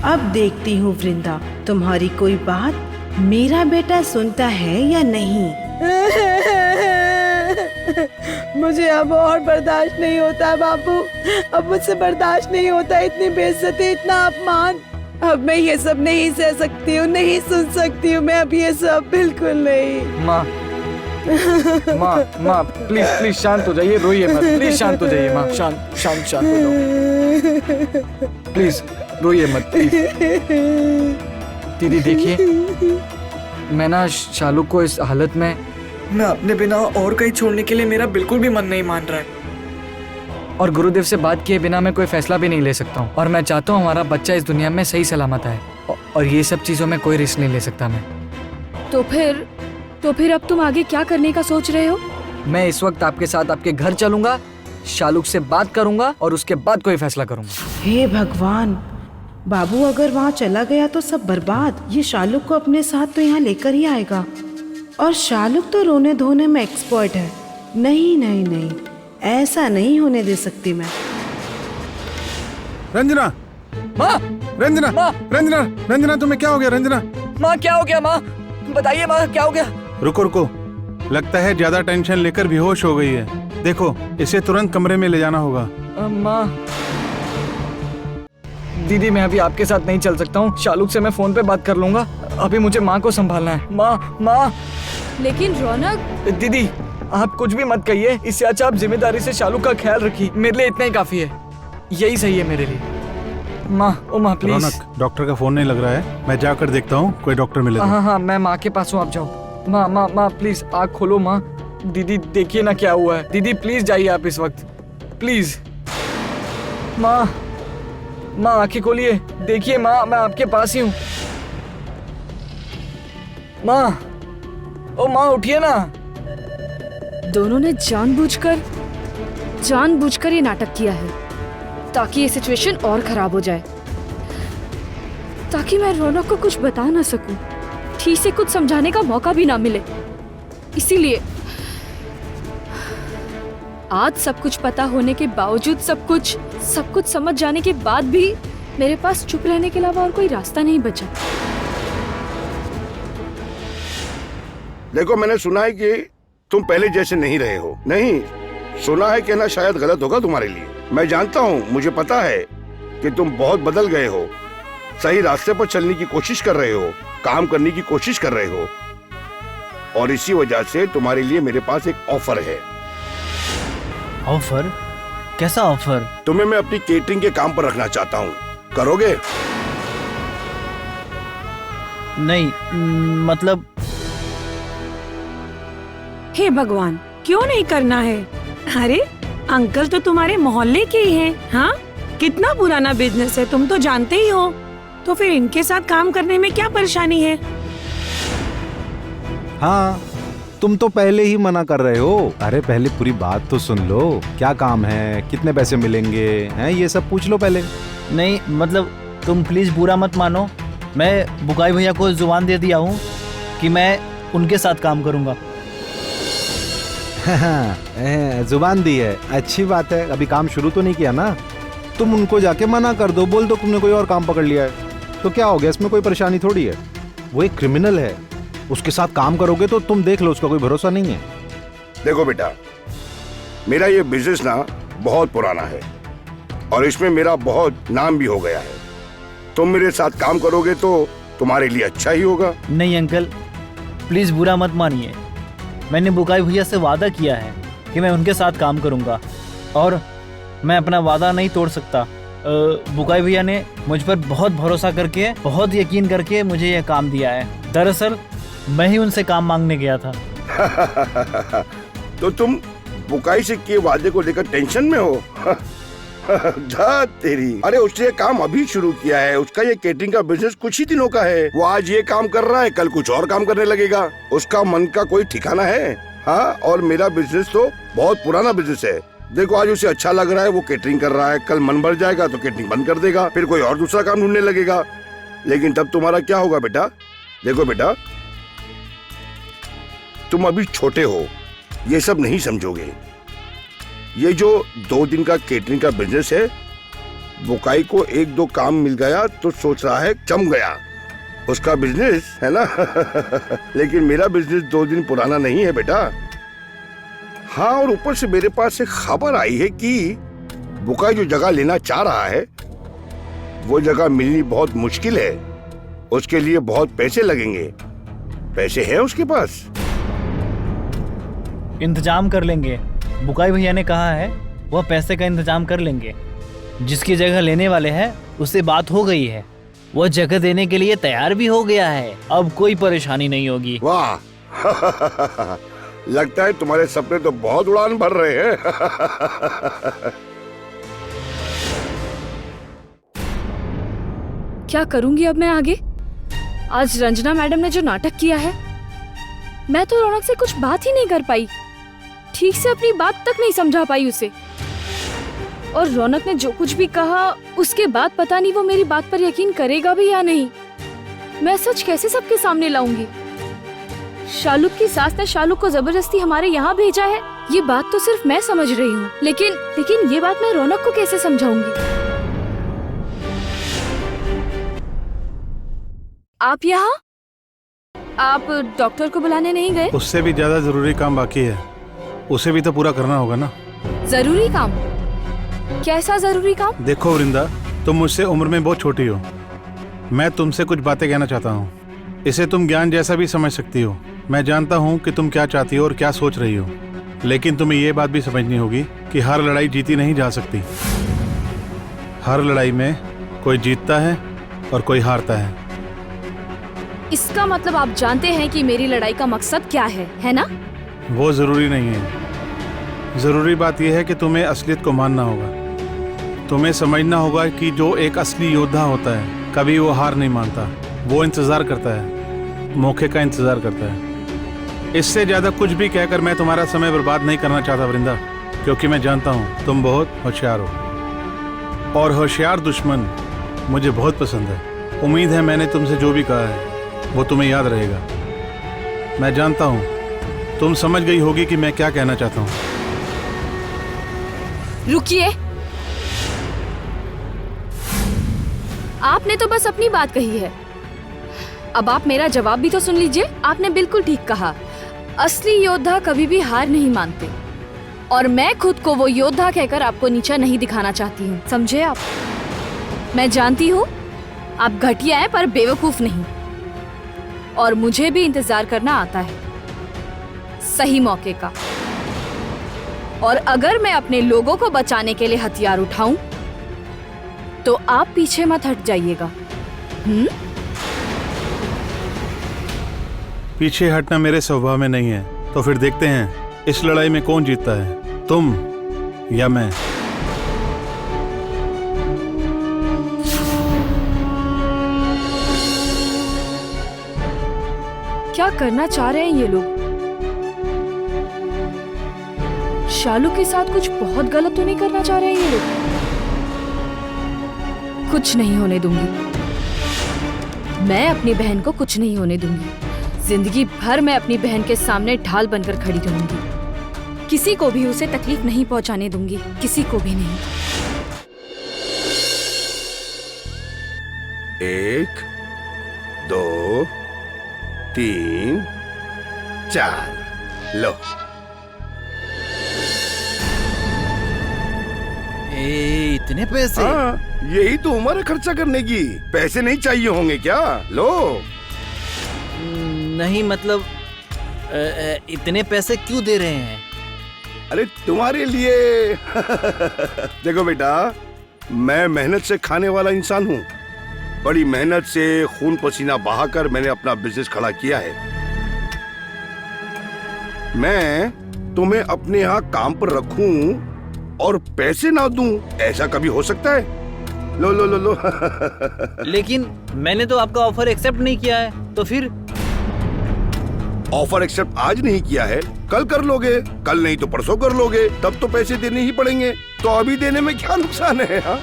अब देखती हूँ वृंदा, तुम्हारी कोई बात मेरा बेटा सुनता है या नहीं। मुझे अब और बर्दाश्त नहीं होता बाबू, अब मुझसे बर्दाश्त नहीं होता इतनी बेइज्जती, इतना अपमान। अब मैं ये सब नहीं सह सकती हूँ, नहीं सुन सकती हूँ मैं अब ये सब, बिल्कुल नहीं। माँ माँ माँ प्लीज प्लीज शांत हो जाइए, रोइए मत, प्लीज शांत हो जाइए माँ, शांत शांत शांत हो जाओ, प्लीज रोइए मत प्लीज। दीदी देखिए, मैं ना शालुक को इस हालत में मैं अपने बिना और कहीं छोड़ने के लिए मेरा बिल्कुल भी मन नहीं मान रहा है, और गुरुदेव से बात किए बिना मैं कोई फैसला भी नहीं ले सकता हूँ। और मैं चाहता हूँ हमारा बच्चा इस दुनिया में सही सलामत है, और ये सब चीजों में कोई रिस्क नहीं ले सकता मैं। तो फिर अब तुम आगे क्या करने का सोच रहे हो? मैं इस वक्त आपके साथ आपके घर चलूंगा, शालुक से बात करूंगा और उसके बाद कोई फैसला करूंगा। हे भगवान, बाबू अगर वहाँ चला गया तो सब बर्बाद। ये शालुक को अपने साथ तो यहाँ लेकर ही आएगा, और शालुक तो रोने धोने में एक्सपर्ट है। नहीं नहीं नहीं, ऐसा नहीं होने दे सकती मैं। रंजना, माँ, रंजना, माँ, रंजना, रंजना, तुम्हें क्या हो गया? रंजना, माँ क्या हो गया? माँ बताइए, माँ क्या हो गया? रुको रुको, लगता है ज्यादा टेंशन लेकर बेहोश हो गई है। देखो, इसे तुरंत कमरे में ले जाना होगा। माँ, दीदी मैं अभी आपके साथ नहीं चल सकता हूँ, शालुक से मैं फोन पे बात कर लूंगा, अभी मुझे माँ को संभालना है। माँ। लेकिन रौनक। दीदी आप कुछ भी मत कहिए, इससे अच्छा आप जिम्मेदारी से शालुक का ख्याल रखिए, मेरे लिए इतना ही काफी है, यही सही है मेरे लिए। माँ, ओ माँ प्लीज। रौनक, डॉक्टर का फोन नहीं लग रहा है, मैं जाकर देखता हूँ कोई डॉक्टर मिले। हाँ, मैं माँ के पास हूँ, आप जाओ। माँ प्लीज आँख खोलो माँ। दीदी देखिए ना क्या हुआ है, दीदी प्लीज जाइए आप इस वक्त, प्लीज। माँ माँ आंखें खोलिए, देखिए माँ, मैं आपके पास ही हूँ। माँ, ओ माँ उठिए ना। दोनों ने जानबूझकर ये नाटक किया है ताकि ये सिचुएशन और खराब हो जाए, ताकि मैं रौनक को कुछ बता ना सकूं, ठीक से कुछ समझाने का मौका भी ना मिले। इसीलिए आज सब कुछ पता होने के बावजूद, सब कुछ समझ जाने के बाद भी मेरे पास चुप रहने के अलावा और कोई रास्ता नहीं बचा। देखो, मैंने सुना है कि तुम पहले जैसे नहीं रहे हो। नहीं, सुना है कहना शायद गलत होगा तुम्हारे लिए। मैं जानता हूँ, मुझे पता है कि तुम बहुत बदल गए हो, सही रास्ते पर चलने की कोशिश कर रहे हो, काम करने की कोशिश कर रहे हो, और इसी वजह से तुम्हारे लिए मेरे पास एक ऑफर है। ऑफर? कैसा ऑफर? तुम्हें मैं अपनी केटरिंग के काम पर रखना चाहता हूँ, करोगे? नहीं, मतलब हे भगवान, क्यों नहीं करना है? अरे अंकल तो तुम्हारे मोहल्ले के ही हैं, हाँ? कितना पुराना बिजनेस है, तुम तो जानते ही हो। तो फिर इनके साथ काम करने में क्या परेशानी है? हाँ, तुम तो पहले ही मना कर रहे हो। अरे पहले पूरी बात तो सुन लो, क्या काम है, कितने पैसे मिलेंगे, हैं, ये सब पूछ लो पहले। नहीं, मतलब तुम प्लीज बुरा मत मानो, मैं बुकाई भैया को जुबान दे दिया हूँ कि मैं उनके साथ काम करूँगा। जुबान दी है, अच्छी बात है। अभी काम शुरू तो नहीं किया ना, तुम उनको जाके मना कर दो, बोल दो तुमने कोई और काम पकड़ लिया है, तो क्या हो गया, इसमें कोई परेशानी थोड़ी है। वो एक क्रिमिनल है, उसके साथ काम करोगे तो तुम देख लो, उसका कोई भरोसा नहीं है। देखो बेटा, मेरा ये बिजनेस ना बहुत पुराना है और इसमें मेरा बहुत नाम भी हो गया है। तुम मेरे साथ काम करोगे तो तुम्हारे लिए अच्छा ही होगा। नहीं अंकल, प्लीज बुरा मत मानिए, मैंने बुकाई भैया से वादा किया है कि मैं उनके साथ काम करूंगा और मैं अपना वादा नहीं तोड़ सकता। बुकाई भैया ने मुझ पर बहुत भरोसा करके, बहुत यकीन करके मुझे यह काम दिया है। दरअसल मैं ही उनसे काम मांगने गया था। तो तुम बुकाई से किए वादे को लेकर टेंशन में हो? जा तेरी। अरे उसने ये काम अभी शुरू किया है, उसका ये केटरिंग का बिजनेस कुछ ही दिनों का है। वो आज ये काम कर रहा है, कल कुछ और काम करने लगेगा। उसका मन का कोई ठिकाना है? हाँ, और मेरा बिजनेस तो बहुत पुराना बिजनेस है। देखो, आज उसे अच्छा लग रहा है, वो केटरिंग कर रहा है, कल मन भर जाएगा तो केटरिंग बंद कर देगा, फिर कोई और दूसरा काम ढूंढने लगेगा। लेकिन तब तुम्हारा क्या होगा बेटा? देखो बेटा, तुम अभी छोटे हो, ये सब नहीं समझोगे। ये जो 2 दिन का केटरिंग का बिजनेस है, बुकाई को 1-2 काम मिल गया तो सोच रहा है जम गया उसका बिजनेस, है ना? लेकिन मेरा बिजनेस 2 दिन पुराना नहीं है बेटा। हाँ, और ऊपर से मेरे पास एक खबर आई है कि बुकाई जो जगह लेना चाह रहा है, वो जगह मिलनी बहुत मुश्किल है। उसके लिए बहुत पैसे लगेंगे। पैसे हैं उसके पास? इंतजाम कर लेंगे, बुकाई भैया ने कहा है वह पैसे का इंतजाम कर लेंगे। जिसकी जगह लेने वाले हैं उससे बात हो गई है, वह जगह देने के लिए तैयार भी हो गया है। अब कोई परेशानी नहीं होगी। वाह! लगता है तुम्हारे सपने तो बहुत उड़ान भर रहे हैं। क्या करूंगी अब मैं आगे? आज रंजना मैडम ने जो नाटक किया है, मैं तो रौनक से कुछ बात ही नहीं कर पाई, ठीक से अपनी बात तक नहीं समझा पाई उसे। और रौनक ने जो कुछ भी कहा उसके बाद पता नहीं वो मेरी बात पर यकीन करेगा भी या नहीं। मैं सच कैसे सबके सामने लाऊंगी? शालुक की सास ने शालुक को जबरदस्ती हमारे यहाँ भेजा है, ये बात तो सिर्फ मैं समझ रही हूँ, लेकिन ये बात मैं रौनक को कैसे समझाऊंगी? आप यहाँ? आप डॉक्टर को बुलाने नहीं गए? उससे भी ज्यादा जरूरी काम बाकी है, उसे भी तो पूरा करना होगा ना। जरूरी काम? कैसा जरूरी काम? देखो वृंदा, तुम मुझसे उम्र में बहुत छोटी हो, मैं तुमसे कुछ बातें कहना चाहता हूँ। इसे तुम ज्ञान जैसा भी समझ सकती हो। मैं जानता हूँ कि तुम क्या चाहती हो और क्या सोच रही हो, लेकिन तुम्हें ये बात भी समझनी होगी कि हर लड़ाई जीती नहीं जा सकती। हर लड़ाई में कोई जीतता है और कोई हारता है। इसका मतलब आप जानते हैं कि मेरी लड़ाई का मकसद क्या है ना? वो जरूरी नहीं है। जरूरी बात यह है कि तुम्हें असलियत को मानना होगा। तुम्हें समझना होगा कि जो एक असली योद्धा होता है कभी वो हार नहीं मानता। वो इंतजार करता है, मौके का इंतजार करता है। इससे ज्यादा कुछ भी कहकर मैं तुम्हारा समय बर्बाद नहीं करना चाहता वृंदा, क्योंकि मैं जानता हूँ तुम बहुत होशियार हो और होशियार दुश्मन मुझे बहुत पसंद है। उम्मीद है मैंने तुमसे जो भी कहा है वो तुम्हें याद रहेगा। मैं जानता हूँ तुम समझ गई होगी कि मैं क्या कहना चाहता हूँ। रुकिए, आपने तो बस अपनी बात कही है, अब आप मेरा जवाब भी तो सुन लीजिए। आपने बिल्कुल ठीक कहा, असली योद्धा कभी भी हार नहीं मानते और मैं खुद को वो योद्धा कहकर आपको नीचा नहीं दिखाना चाहती हूँ, समझे आप? मैं जानती हूँ आप घटिया हैं पर बेवकूफ नहीं, और मुझे भी इंतजार करना आता है सही मौके का। और अगर मैं अपने लोगों को बचाने के लिए हथियार उठाऊं तो आप पीछे मत हट जाइएगा। पीछे हटना मेरे स्वभाव में नहीं है, तो फिर देखते हैं इस लड़ाई में कौन जीतता है, तुम या मैं। क्या करना चाह रहे हैं ये लोग? शालू के साथ कुछ बहुत गलत तो नहीं करना चाह रहे हैं ये लोग? कुछ नहीं होने दूंगी, मैं अपनी बहन को कुछ नहीं होने दूंगी। जिंदगी भर मैं अपनी बहन के सामने ढाल बनकर खड़ी रहूंगी, किसी को भी उसे तकलीफ नहीं पहुंचाने दूंगी, किसी को भी नहीं। 1 2 3 4 लो। इतने पैसे? हाँ, यही तो उम्र है खर्चा करने की। पैसे नहीं चाहिए होंगे क्या? लो। नहीं मतलब इतने पैसे क्यों दे रहे हैं? अरे तुम्हारे लिए। देखो बेटा, मैं मेहनत से खाने वाला इंसान हूँ। बड़ी मेहनत से खून पसीना बहाकर मैंने अपना बिजनेस खड़ा किया है। मैं तुम्हें अपने यहाँ काम पर रखूं और पैसे ना दूं, ऐसा कभी हो सकता है? लो लो लो लो। लेकिन मैंने तो आपका ऑफर एक्सेप्ट नहीं किया है, तो फिर? ऑफर एक्सेप्ट आज नहीं किया है, कल कर लोगे, कल नहीं तो परसों कर लोगे, तब तो पैसे देने ही पड़ेंगे। तो अभी देने में क्या नुकसान है? हाँ?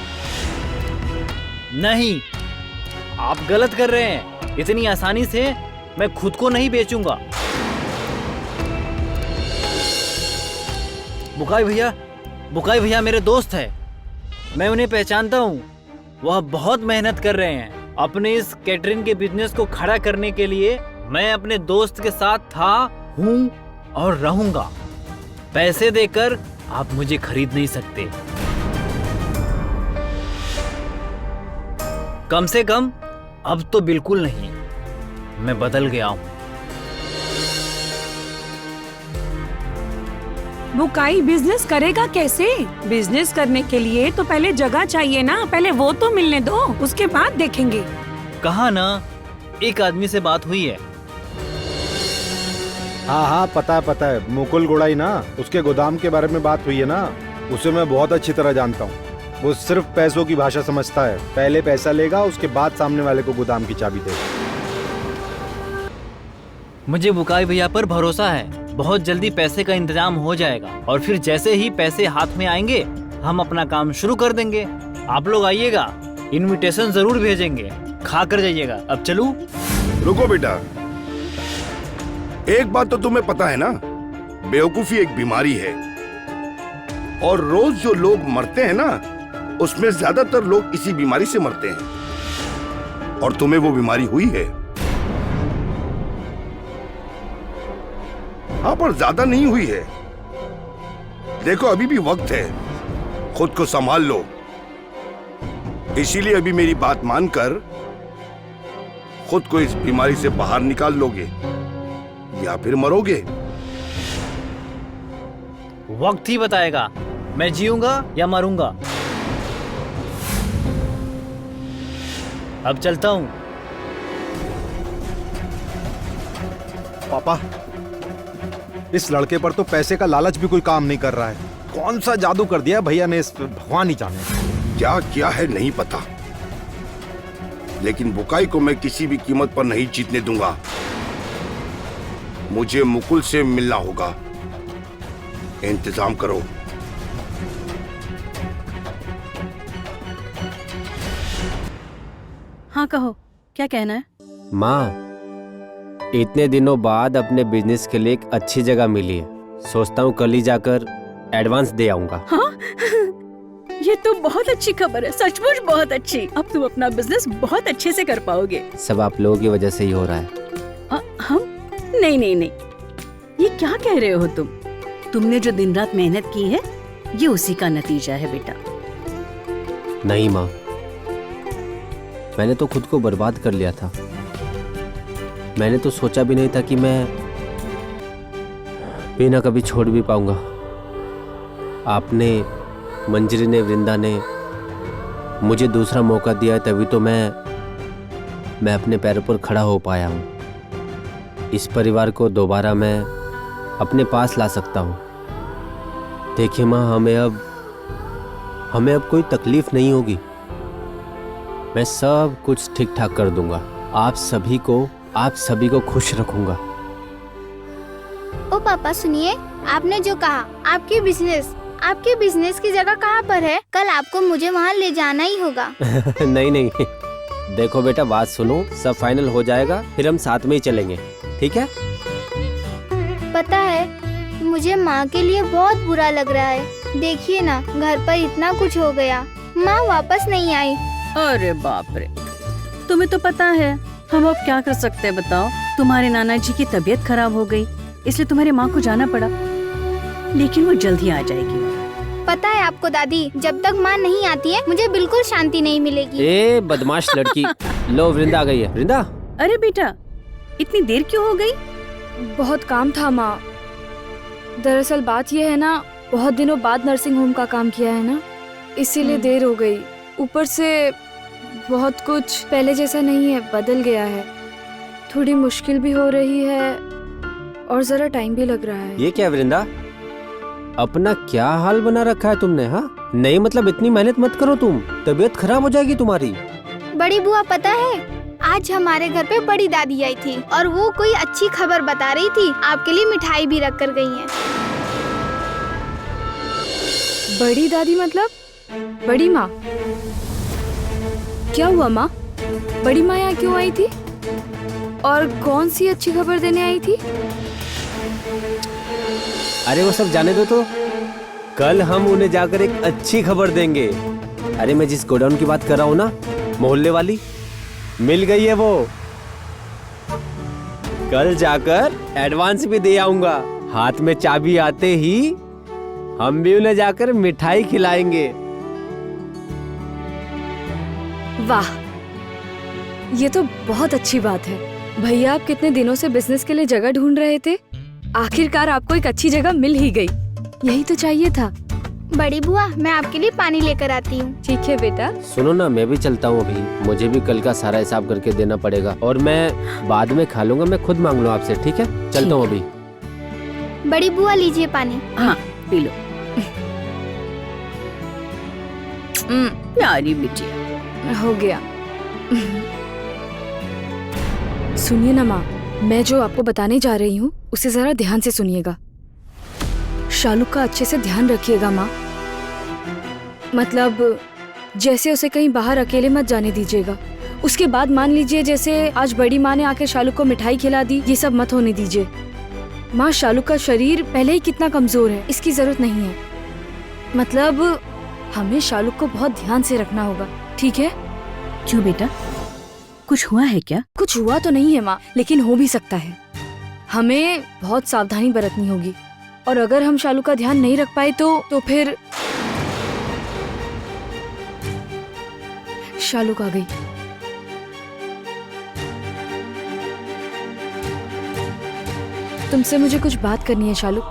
नहीं, आप गलत कर रहे हैं। इतनी आसानी से मैं खुद को नहीं बेचूंगा। बुकाई भैया मेरे दोस्त है, मैं उन्हें पहचानता हूँ। वह बहुत मेहनत कर रहे हैं अपने इस कैटरिंग के बिजनेस को खड़ा करने के लिए। मैं अपने दोस्त के साथ था, हूँ और रहूंगा। पैसे देकर आप मुझे खरीद नहीं सकते। कम से कम अब तो बिल्कुल नहीं। मैं बदल गया हूँ। बुकाई बिजनेस करेगा कैसे? बिजनेस करने के लिए तो पहले जगह चाहिए ना, पहले वो तो मिलने दो, उसके बाद देखेंगे। कहा ना, एक आदमी से बात हुई है। हाँ पता है, मुकुल गुड़ाई ना, उसके गोदाम के बारे में बात हुई है ना। उसे मैं बहुत अच्छी तरह जानता हूँ। वो सिर्फ पैसों की भाषा समझता है। पहले पैसा लेगा, उसके बाद सामने वाले को गोदाम की चाबी देगा। मुझे बुकाई भैया पर भरोसा है। बहुत जल्दी पैसे का इंतजाम हो जाएगा और फिर जैसे ही पैसे हाथ में आएंगे हम अपना काम शुरू कर देंगे। आप लोग आइएगा, इनविटेशन जरूर भेजेंगे, खा कर जाइएगा। अब चलूं? रुको बेटा, एक बात तो तुम्हें पता है ना, बेवकूफी एक बीमारी है और रोज जो लोग मरते हैं ना, उसमें ज्यादातर लोग इसी बीमारी से मरते हैं। और तुम्हें वो बीमारी हुई है। हाँ, पर ज्यादा नहीं हुई है। देखो अभी भी वक्त है, खुद को संभाल लो। इसीलिए अभी मेरी बात मानकर खुद को इस बीमारी से बाहर निकाल लोगे या फिर मरोगे। वक्त ही बताएगा मैं जीऊंगा या मरूंगा। अब चलता हूं। पापा, इस लड़के पर तो पैसे का लालच भी कोई काम नहीं कर रहा है। कौन सा जादू कर दिया भैया ने, इस भगवान ही जाने। क्या किया है नहीं पता, लेकिन बुकाई को मैं किसी भी कीमत पर नहीं जीतने दूंगा। मुझे मुकुल से मिलना होगा। इंतजाम करो। हाँ कहो, क्या कहना है? माँ, इतने दिनों बाद अपने बिजनेस के लिए एक अच्छी जगह मिली है। सोचता हूँ कल ही जाकर एडवांस दे आऊंगा। हाँ ये तो बहुत अच्छी खबर है, सचमुच बहुत अच्छी। अब तुम अपना बिजनेस बहुत अच्छे से कर पाओगे। सब आप लोगों की वजह से ही हो रहा है। हम? नहीं नहीं नहीं, ये क्या कह रहे हो तुम? तुमने जो दिन रात मेहनत की है, ये उसी का नतीजा है बेटा। नहीं माँ, मैंने तो खुद को बर्बाद कर लिया था। मैंने तो सोचा भी नहीं था कि मैं बिना कभी छोड़ भी पाऊंगा। आपने, मंजरी ने, वृंदा ने मुझे दूसरा मौका दिया है, तभी तो मैं अपने पैरों पर खड़ा हो पाया हूँ। इस परिवार को दोबारा मैं अपने पास ला सकता हूँ। देखिए माँ, हमें अब कोई तकलीफ नहीं होगी। मैं सब कुछ ठीक ठाक कर दूंगा। आप सभी को खुश रखूंगा। ओ पापा सुनिए, आपने जो कहा, आपके बिजनेस की जगह कहाँ पर है? कल आपको मुझे वहाँ ले जाना ही होगा। नहीं नहीं, देखो बेटा, बात सुनो, सब फाइनल हो जाएगा, फिर हम साथ में ही चलेंगे, ठीक है? पता है, मुझे माँ के लिए बहुत बुरा लग रहा है। देखिए ना, घर पर इतना कुछ हो गया, माँ वापस नहीं आई। अरे बाप रे, तुम्हें तो पता है हम अब क्या कर सकते हैं बताओ? तुम्हारे नाना जी की तबीयत खराब हो गई, इसलिए तुम्हारी माँ को जाना पड़ा, लेकिन वो जल्द ही आ जाएगी। पता है आपको दादी, जब तक माँ नहीं आती है मुझे बिल्कुल शांति नहीं मिलेगी। ए बदमाश लड़की। लो वृंदा आ गई है। वृंदा, अरे बेटा, इतनी देर क्यों हो गई? बहुत काम था माँ। दरअसल बात यह है ना, बहुत दिनों बाद नर्सिंग होम का काम किया है ना, इसीलिए देर हो गई। ऊपर से बहुत कुछ पहले जैसा नहीं है, बदल गया है। थोड़ी मुश्किल भी हो रही है और जरा टाइम भी लग रहा है। ये क्या वृंदा, अपना क्या हाल बना रखा है तुमने? हाँ नहीं, मतलब इतनी मेहनत मत करो तुम, तबीयत खराब हो जाएगी तुम्हारी। बड़ी बुआ पता है, आज हमारे घर पे बड़ी दादी आई थी और वो कोई अच्छी खबर बता रही थी। आपके लिए मिठाई भी रख कर गई है। बड़ी दादी मतलब बड़ी माँ? क्या हुआ माँ? बड़ी माँ यहाँ क्यों आई थी और कौन सी अच्छी खबर देने आई थी? अरे वो सब जाने दो तो, कल हम उन्हें जाकर एक अच्छी खबर देंगे। अरे मैं जिस गोडाउन की बात कर रहा हूँ ना, मोहल्ले वाली, मिल गई है वो। कल जाकर एडवांस भी दे आऊंगा। हाथ में चाबी आते ही हम भी उन्हें जाकर मिठाई खिलाएंगे। वाह, ये तो बहुत अच्छी बात है। भैया, आप कितने दिनों से बिजनेस के लिए जगह ढूंढ रहे थे, आखिरकार आपको एक अच्छी जगह मिल ही गई। यही तो चाहिए था। बड़ी बुआ, मैं आपके लिए पानी लेकर आती हूँ। ठीक है बेटा। सुनो ना, मैं भी चलता हूँ अभी, मुझे भी कल का सारा हिसाब करके देना पड़ेगा और मैं बाद में खा लूंगा। मैं खुद मांग लूँ आपसे, ठीक है? चलता हूँ अभी। बड़ी बुआ लीजिए पानी। हाँ पी लो। प्यारी बिटिया। हो गया। सुनिए ना माँ, मैं जो आपको बताने जा रही हूँ उसे जरा ध्यान से सुनिएगा। शालू का अच्छे से ध्यान रखिएगा माँ। मतलब जैसे उसे कहीं बाहर अकेले मत जाने दीजिएगा। उसके बाद मान लीजिए जैसे आज बड़ी माँ ने आके शालू को मिठाई खिला दी, ये सब मत होने दीजिए। माँ, शालू का शरीर पहले ही कितना कमजोर है, इसकी जरूरत नहीं है। मतलब हमें शालू को बहुत ध्यान से रखना होगा, ठीक है? क्यों बेटा, कुछ हुआ है क्या? कुछ हुआ तो नहीं है माँ, लेकिन हो भी सकता है। हमें बहुत सावधानी बरतनी होगी और अगर हम शालू का ध्यान नहीं रख पाए तो फिर शालू आ गई। तुमसे मुझे कुछ बात करनी है शालू।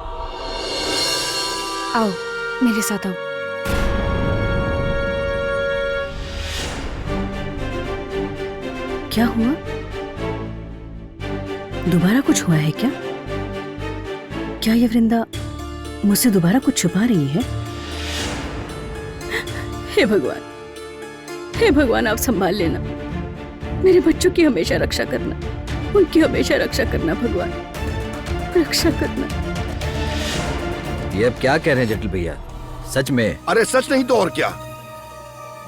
आओ मेरे साथ आओ। क्या हुआ? दोबारा कुछ हुआ है क्या? क्या ये वृंदा मुझसे दोबारा कुछ छुपा रही है? हे भगवान, हे भगवान, आप संभाल लेना। मेरे बच्चों की हमेशा रक्षा करना, उनकी हमेशा रक्षा करना भगवान, रक्षा करना। ये अब क्या कह रहे हैं जटिल भैया? सच में? अरे सच नहीं तो और क्या।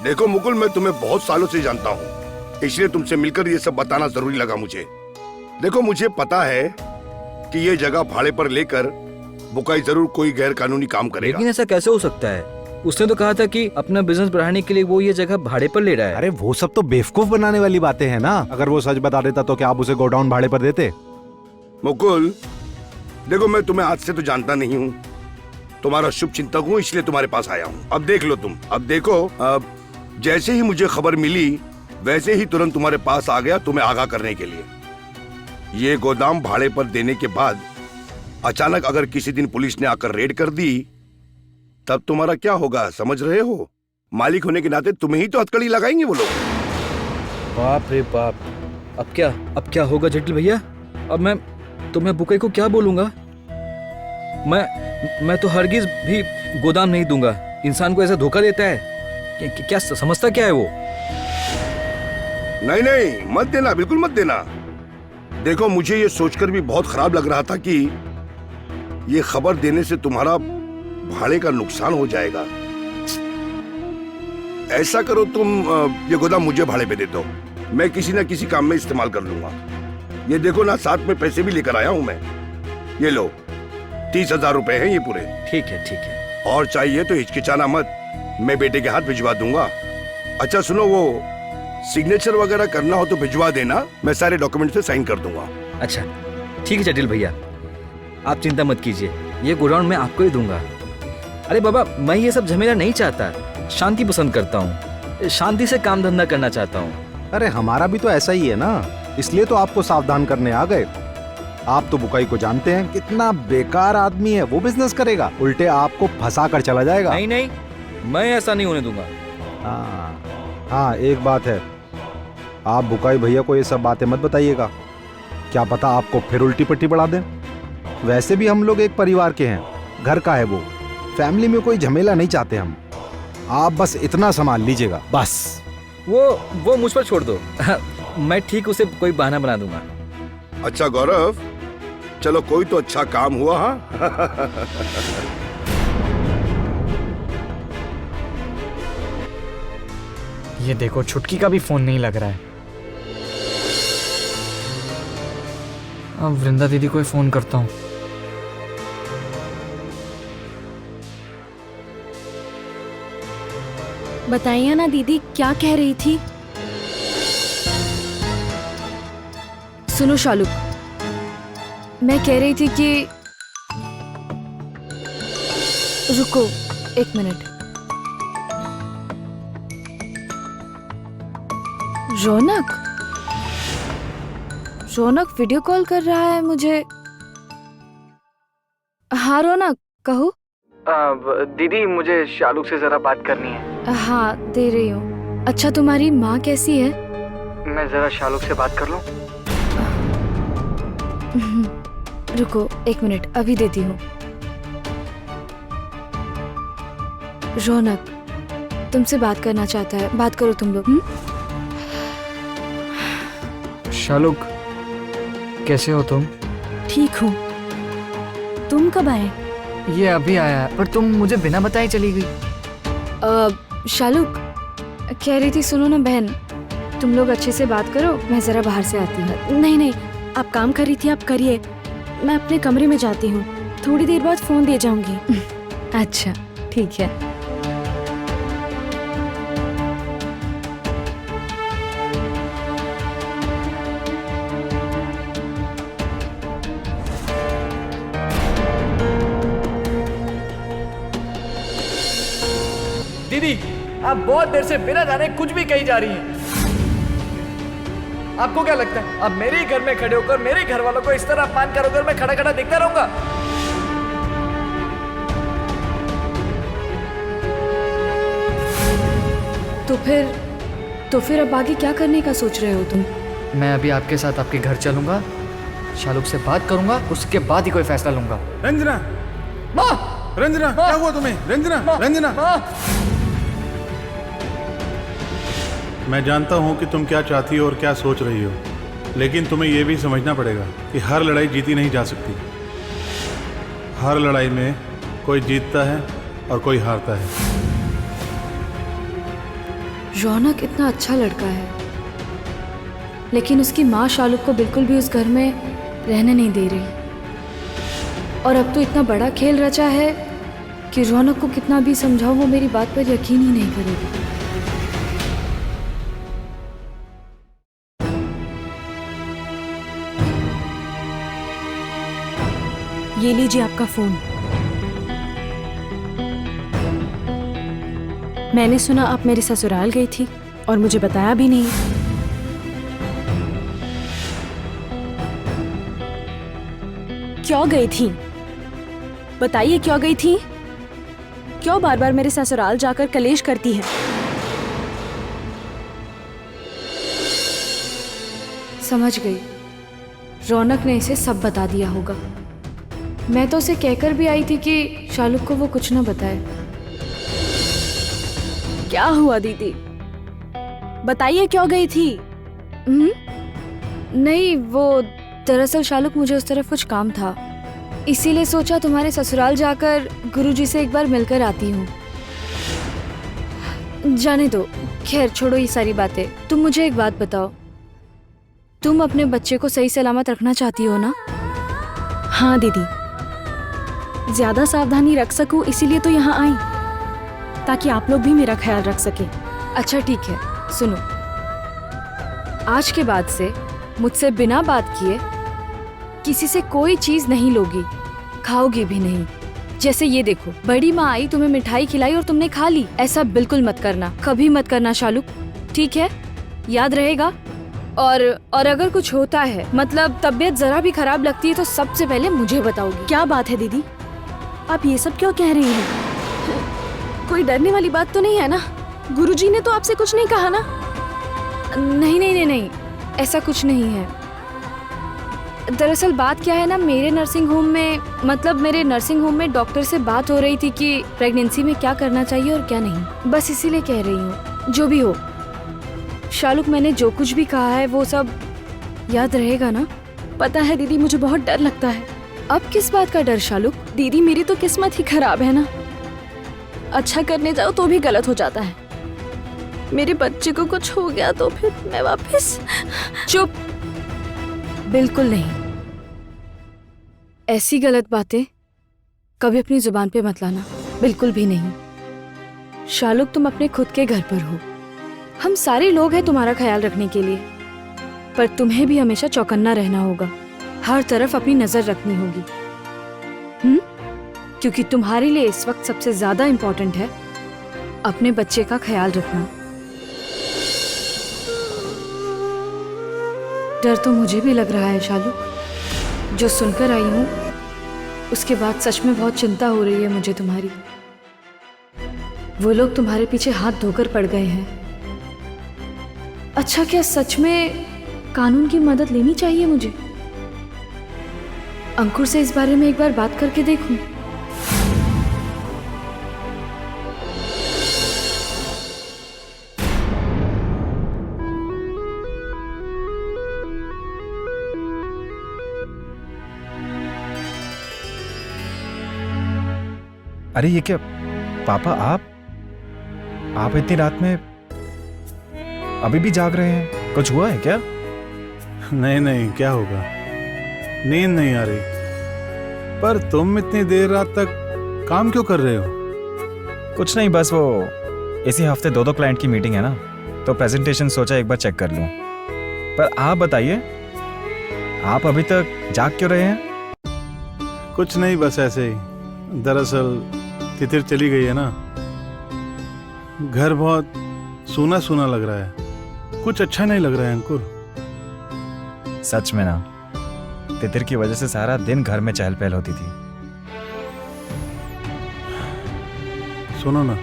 देखो मुकुल, मैं तुम्हें बहुत सालों से जानता हूँ, इसलिए तुमसे मिलकर ये सब बताना जरूरी लगा मुझे। देखो मुझे पता है कि ये जगह भाड़े पर लेकर बुकाई जरूर कोई गैर कानूनी काम करेगा। लेकिन ऐसा कैसे हो सकता है? उसने तो कहा था कि अपना बिजनेस बढ़ाने के लिए वो ये जगह भाड़े पर ले रहा है। अरे वो सब तो बेवकूफ बनाने वाली बातें हैं ना। अगर वो सच बता देता तो क्या आप उसे गोडाउन भाड़े पर देते? मुकुल देखो, मैं तुम्हें आज से तो जानता नहीं हूँ, तुम्हारा शुभ चिंतक हूँ, इसलिए तुम्हारे पास आया हूँ। अब देख लो तुम। अब देखो, अब जैसे ही मुझे खबर मिली वैसे ही तुरंत तुम्हारे पास आ गया तुम्हें आगाह करने के लिए। ये गोदाम भाड़े पर देने के बाद अचानक अगर किसी दिन पुलिस ने आकर रेड कर दी तब तुम्हारा क्या होगा, समझ रहे हो? मालिक होने के नाते तुम्हें ही तो हथकड़ी लगाएंगे वो लोग। बाप रे बाप, अब क्या होगा जटिल भैया? अब मैं बुकाई को क्या बोलूंगा? मैं तो हरगिज भी गोदाम नहीं दूंगा। इंसान को ऐसा धोखा देता है क्या समझता क्या है वो? नहीं मत देना, बिल्कुल मत देना। देखो मुझे ये सोचकर भी बहुत खराब लग रहा था कि ये खबर देने से तुम्हारा भाड़े का नुकसान हो जाएगा। ऐसा करो तुम ये गोदाम मुझे भाड़े पे दे दो, मैं किसी न किसी काम में इस्तेमाल कर लूंगा। ये देखो ना, साथ में पैसे भी लेकर आया हूं मैं। ये लो 30,000 रुपए हैं ये पूरे। ठीक है। और चाहिए तो हिचकिचाना मत, मैं बेटे के हाथ भिजवा दूंगा। अच्छा सुनो, वो सिग्नेचर वगैरह करना हो तो भिजवा देना, मैं सारे डॉक्यूमेंट पे साइन कर दूंगा। अच्छा ठीक है जटिल भैया, आप चिंता मत कीजिए, ये गोडाउन मैं आपको ही दूंगा। अरे बाबा, मैं ये सब झमेला नहीं चाहता, शांति पसंद करता हूँ, शांति से काम धंधा करना चाहता हूँ। अरे हमारा भी तो ऐसा ही है ना, इसलिए तो आपको सावधान करने आ गए। आप तो बुकाई को जानते हैं, कितना बेकार आदमी है। वो बिजनेस करेगा, उल्टे आपको फंसा कर चला जाएगा। नहीं, मैं ऐसा नहीं होने दूंगा। हाँ एक बात है, आप बुकाई भैया को ये सब बातें मत बताइएगा, क्या पता आपको फिर उल्टी पट्टी बढ़ा दें। वैसे भी हम लोग एक परिवार के हैं, घर का है वो, फैमिली में कोई झमेला नहीं चाहते हम। आप बस इतना संभाल लीजिएगा बस। वो मुझ पर छोड़ दो मैं ठीक उसे कोई बहाना बना दूंगा। अच्छा गौरव, चलो कोई तो अच्छा काम हुआ। हाँ ये देखो, छुटकी का भी फोन नहीं लग रहा है। अब वृंदा दीदी को फोन करता हूँ। बताइए ना दीदी, क्या कह रही थी? सुनो शालू, मैं कह रही थी कि रुको 1 मिनट। रौनक वीडियो कॉल कर रहा है मुझे। हाँ रौनक, कहो। दीदी मुझे शालू से जरा बात करनी है। हाँ दे रही हूँ। अच्छा तुम्हारी माँ कैसी है? मैं जरा शालू से बात कर लूं? रुको 1 मिनट, अभी देती हूँ। रौनक तुमसे बात करना चाहता है, बात करो तुम लोग। शालू कैसे हो तुम? ठीक हूँ, तुम कब आए? ये अभी आया, पर तुम मुझे बिना बताए चली गई। शालुक कह रही थी, सुनो ना बहन, तुम लोग अच्छे से बात करो, मैं जरा बाहर से आती हूँ। नहीं आप काम कर रही थी, आप करिए, मैं अपने कमरे में जाती हूँ, थोड़ी देर बाद फोन दे जाऊंगी। अच्छा ठीक है। दीदी आप बहुत देर से बिना जाने कुछ भी कही जा रही हैं। आपको क्या लगता है अब मेरे ही घर में खड़े होकर मेरे घर वालों को इस तरह अपमान करोगे, मैं खड़ा खड़ा देखता रहूंगा? तो फिर अब आगे क्या करने का सोच रहे हो तुम? मैं अभी आपके साथ आपके घर चलूंगा, शालुक से बात करूंगा, उसके बाद ही कोई फैसला लूंगा। रंजना, माँ! रंजना क्या हुआ तुम्हें? रंजना, रंजना, मैं जानता हूँ कि तुम क्या चाहती हो और क्या सोच रही हो, लेकिन तुम्हें यह भी समझना पड़ेगा कि हर लड़ाई जीती नहीं जा सकती। हर लड़ाई में कोई जीतता है और कोई हारता है। रौनक इतना अच्छा लड़का है, लेकिन उसकी माँ शालुक को बिल्कुल भी उस घर में रहने नहीं दे रही। और अब तो इतना बड़ा खेल रचा है कि रौनक को कितना भी समझाऊं वो मेरी बात पर यकीन ही नहीं करेगी। ये लीजिए आपका फोन। मैंने सुना आप मेरे ससुराल गई थी और मुझे बताया भी नहीं। क्यों गई थी? बताइए क्यों गई थी? क्यों बार बार मेरे ससुराल जाकर कलेश करती है? समझ गई, रौनक ने इसे सब बता दिया होगा। मैं तो उसे कहकर भी आई थी कि शालुक को वो कुछ ना बताए। क्या हुआ दीदी? बताइए क्यों गई थी? नहीं, वो दरअसल शालुक मुझे उस तरफ कुछ काम था, इसीलिए सोचा तुम्हारे ससुराल जाकर गुरुजी से एक बार मिलकर आती हूँ। जाने दो, खैर छोड़ो ये सारी बातें। तुम मुझे एक बात बताओ, तुम अपने बच्चे को सही सलामत रखना चाहती हो ना? हाँ दीदी, ज्यादा सावधानी रख सकूं इसीलिए तो यहाँ आई, ताकि आप लोग भी मेरा ख्याल रख सके। अच्छा ठीक है, सुनो, आज के बाद से मुझसे बिना बात किए किसी से कोई चीज नहीं लोगी, खाओगी भी नहीं। जैसे ये देखो, बड़ी माँ आई, तुम्हें मिठाई खिलाई और तुमने खा ली। ऐसा बिल्कुल मत करना, कभी मत करना शालुक, ठीक है? याद रहेगा। और अगर कुछ होता है, मतलब तबीयत जरा भी खराब लगती है, तो सबसे पहले मुझे बताओगी। क्या बात है दीदी, आप ये सब क्यों कह रही हैं? कोई डरने वाली बात तो नहीं है ना? गुरुजी ने तो आपसे कुछ नहीं कहा ना? नहीं नहीं नहीं नहीं, ऐसा कुछ नहीं है। दरअसल बात क्या है ना, मेरे नर्सिंग होम में डॉक्टर से बात हो रही थी कि प्रेगनेंसी में क्या करना चाहिए और क्या नहीं। बस इसीलिए कह रही हूँ। जो भी हो शालुक, मैंने जो कुछ भी कहा है वो सब याद रहेगा ना? पता है दीदी, मुझे बहुत डर लगता है। अब किस बात का डर शालुक? दीदी मेरी तो किस्मत ही खराब है ना, अच्छा करने जाओ तो भी गलत हो जाता है। मेरे बच्चे को कुछ हो गया तो फिर मैं वापस। चुप, बिल्कुल नहीं। ऐसी गलत बातें कभी अपनी जुबान पे मत लाना, बिल्कुल भी नहीं। शालुक, तुम अपने खुद के घर पर हो, हम सारे लोग हैं तुम्हारा ख्याल रखने के लिए, पर तुम्हें भी हमेशा चौकन्ना रहना होगा, हर तरफ अपनी नजर रखनी होगी। क्योंकि तुम्हारे लिए इस वक्त सबसे ज्यादा इम्पोर्टेंट है अपने बच्चे का ख्याल रखना। डर तो मुझे भी लग रहा है शालुक, जो सुनकर आई हूँ उसके बाद सच में बहुत चिंता हो रही है मुझे तुम्हारी। वो लोग तुम्हारे पीछे हाथ धोकर पड़ गए हैं। अच्छा, क्या सच में कानून की मदद लेनी चाहिए मुझे? अंकुर से इस बारे में एक बार बात करके देखूं। अरे ये क्या पापा, आप इतनी रात में अभी भी जाग रहे हैं? कुछ हुआ है क्या? नहीं नहीं, क्या होगा, नींद नहीं आ रही। पर तुम इतनी देर रात तक काम क्यों कर रहे हो? कुछ नहीं, बस वो इसी हफ्ते 2 क्लाइंट की मीटिंग है ना, तो प्रेजेंटेशन सोचा एक बार चेक कर लूं। पर आप बताइए, आप अभी तक जाग क्यों रहे हैं? कुछ नहीं, बस ऐसे ही। दरअसल तितिर चली गई है ना, घर बहुत सूना सूना लग रहा है, कुछ अच्छा नहीं लग रहा है अंकुर। सच में ना, तितिर की वजह से सारा दिन घर में चहल पहल होती थी। सुनो ना,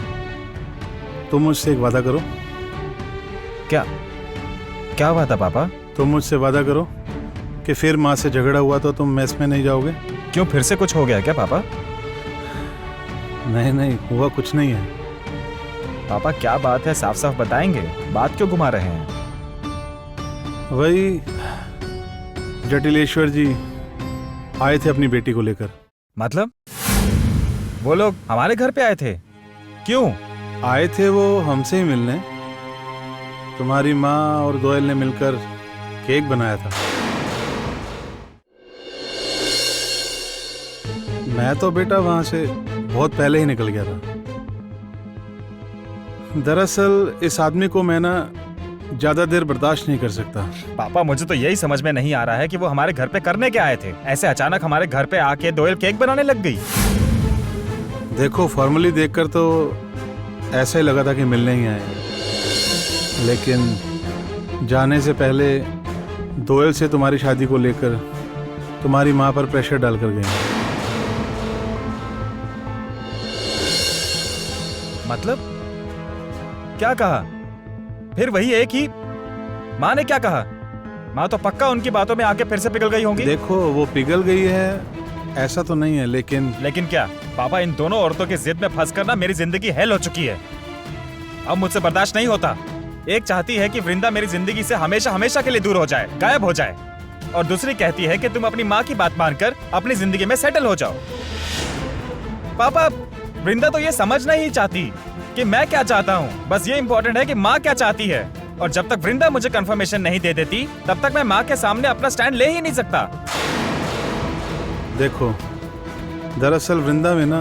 तुम मुझसे एक वादा करो। क्या वादा पापा? तुम मुझसे वादा करो कि फिर माँ से झगड़ा हुआ तो तुम मेस में नहीं जाओगे। क्यों, फिर से कुछ हो गया क्या पापा? नहीं नहीं, हुआ कुछ नहीं है। पापा क्या बात है, साफ साफ बताएंगे, बात क्यों घुमा रहे हैं? वही जटिलेश्वर जी आए थे अपनी बेटी को लेकर। मतलब वो लोग हमारे घर पे आए थे? क्यों आए थे? वो हमसे ही मिलने। तुम्हारी माँ और दोयल ने मिलकर केक बनाया था। मैं तो बेटा वहां से बहुत पहले ही निकल गया था। दरअसल इस आदमी को मैं ना ज्यादा देर बर्दाश्त नहीं कर सकता। पापा मुझे तो यही समझ में नहीं आ रहा है कि वो हमारे घर पे करने क्या आए थे। ऐसे अचानक हमारे घर पे आके दोयल केक बनाने लग गई। देखो फॉर्मली देखकर तो ऐसा ही लगा था कि मिलने ही आए, लेकिन जाने से पहले दोयल से तुम्हारी शादी को लेकर तुम्हारी माँ पर प्रेशर डालकर गए। मतलब क्या कहा? फिर वही एक ही माँ ने क्या कहा? माँ तो पक्का उनकी बातों में आके फिर से पिघल गई होंगी। देखो वो पिघल गई है ऐसा तो नहीं है, लेकिन क्या पापा, इन दोनों औरतों की जिद में फंस कर ना मेरी जिंदगी हेल हो चुकी है। अब मुझसे बर्दाश्त नहीं होता। एक चाहती है कि वृंदा मेरी जिंदगी से हमेशा हमेशा के लिए दूर हो जाए, गायब हो जाए, और दूसरी कहती है कि तुम अपनी माँ की बात मानकर अपनी जिंदगी में सेटल हो जाओ। पापा वृंदा तो ये समझना ही चाहती कि मैं क्या चाहता हूँ, बस ये इंपॉर्टेंट है कि माँ क्या चाहती है। और जब तक वृंदा मुझे कंफर्मेशन नहीं दे देती तब तक मैं माँ के सामने अपना स्टैंड ले ही नहीं सकता। देखो दरअसल वृंदा में ना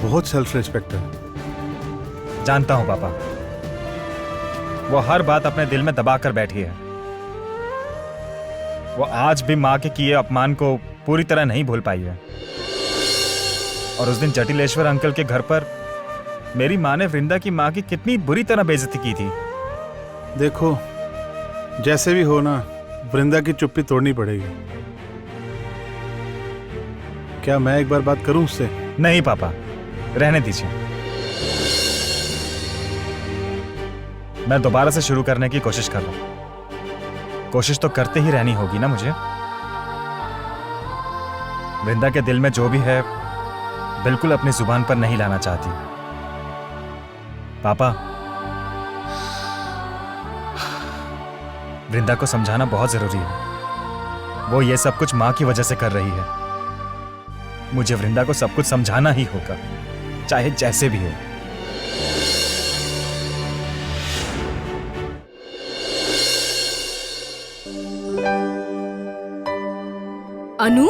बहुत सेल्फ रिस्पेक्ट है। जानता हूँ पापा, वो हर बात अपने दिल में दबा कर बैठी है। वो आज भी माँ के किए अपमान को पूरी तरह नहीं भूल पाई है। और उस दिन जटिलेश्वर अंकल के घर पर मेरी माँ ने वृंदा की माँ की कितनी बुरी तरह बेइज्जती की थी। देखो जैसे भी हो ना, वृंदा की चुप्पी तोड़नी पड़ेगी। क्या मैं एक बार बात करूं उससे? नहीं पापा, रहने दीजिए। मैं दोबारा से शुरू करने की कोशिश कर रहा हूं। कोशिश तो करते ही रहनी होगी ना मुझे। वृंदा के दिल में जो भी है बिल्कुल अपनी जुबान पर नहीं लाना चाहती। पापा वृंदा को समझाना बहुत जरूरी है। वो ये सब कुछ माँ की वजह से कर रही है। मुझे वृंदा को सब कुछ समझाना ही होगा, चाहे जैसे भी हो। अनु,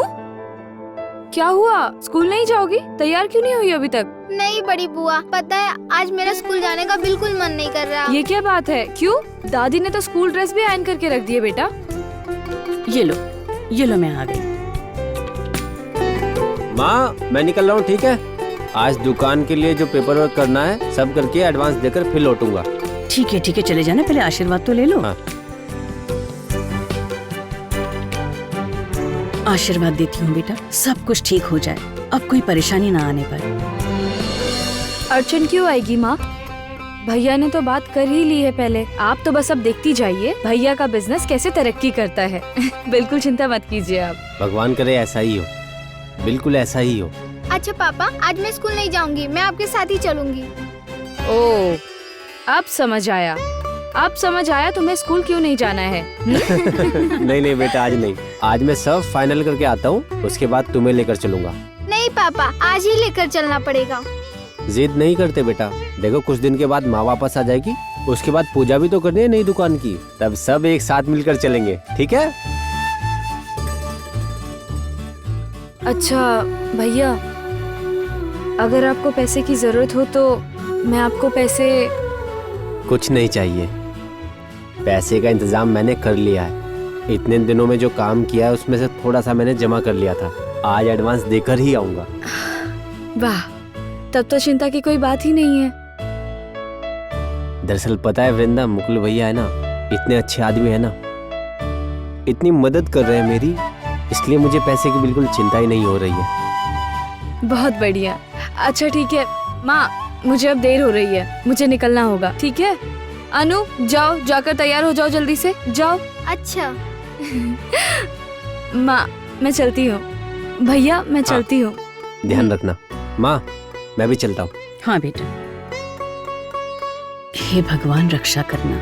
क्या हुआ? स्कूल नहीं जाओगी? तैयार क्यों नहीं हुई अभी तक? नहीं बड़ी बुआ, पता है आज मेरा स्कूल जाने का बिल्कुल मन नहीं कर रहा। ये क्या बात है? क्यों? दादी ने तो स्कूल ड्रेस भी आयरन करके रख दी है बेटा। ये लो मैं आ गई। माँ मैं निकल रहा हूँ, ठीक है? आज दुकान के लिए जो पेपर वर्क करना है सब करके एडवांस देकर फिर लौटूंगा। ठीक है चले जाना, पहले आशीर्वाद तो ले लो। हाँ। आशीर्वाद देती हूँ बेटा, सब कुछ ठीक हो जाए, अब कोई परेशानी ना आने पर। अर्चन क्यों आएगी माँ? भैया ने तो बात कर ही ली है पहले। आप तो बस अब देखती जाइए भैया का बिजनेस कैसे तरक्की करता है। बिल्कुल चिंता मत कीजिए आप। भगवान करे ऐसा ही हो, बिल्कुल ऐसा ही हो। अच्छा पापा, आज मैं स्कूल नहीं जाऊंगी, मैं आपके साथ ही चलूंगी। ओह, अब समझ आया तुम्हें स्कूल क्यों नहीं जाना है। नहीं बेटा, आज नहीं। आज मैं सब फाइनल करके आता हूँ, उसके बाद तुम्हें लेकर चलूंगा। नहीं पापा, आज ही लेकर चलना पड़ेगा। जिद नहीं करते बेटा, देखो कुछ दिन के बाद माँ वापस आ जाएगी, उसके बाद पूजा भी तो करनी है नई दुकान की, तब सब एक साथ मिलकर चलेंगे, ठीक है? अच्छा भैया, अगर आपको पैसे की जरूरत हो तो मैं आपको पैसे। कुछ नहीं चाहिए, पैसे का इंतजाम मैंने कर लिया है। इतने दिनों में जो काम किया है उसमें से थोड़ा सा मैंने जमा कर लिया था, आज एडवांस देकर ही आऊंगा। वाह, तब तो चिंता की कोई बात ही नहीं है। दरअसल पता है वृंदा, मुकुल भैया है ना, इतने अच्छे आदमी है ना, इतनी मदद कर रहे हैं मेरी, इसलिए मुझे पैसे की बिल्कुल चिंता ही नहीं हो रही है। बहुत बढ़िया। अच्छा ठीक है माँ, मुझे अब देर हो रही है, मुझे निकलना होगा, ठीक है? अनु जाओ, जाकर तैयार हो जाओ, जल्दी से जाओ। अच्छा। माँ मैं चलती हूँ। भैया मैं चलती हूँ। ध्यान रखना। माँ मैं भी चलता हूँ। हाँ बेटा। हे भगवान रक्षा करना।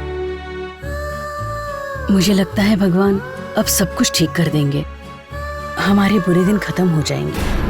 मुझे लगता है भगवान अब सब कुछ ठीक कर देंगे, हमारे बुरे दिन खत्म हो जाएंगे।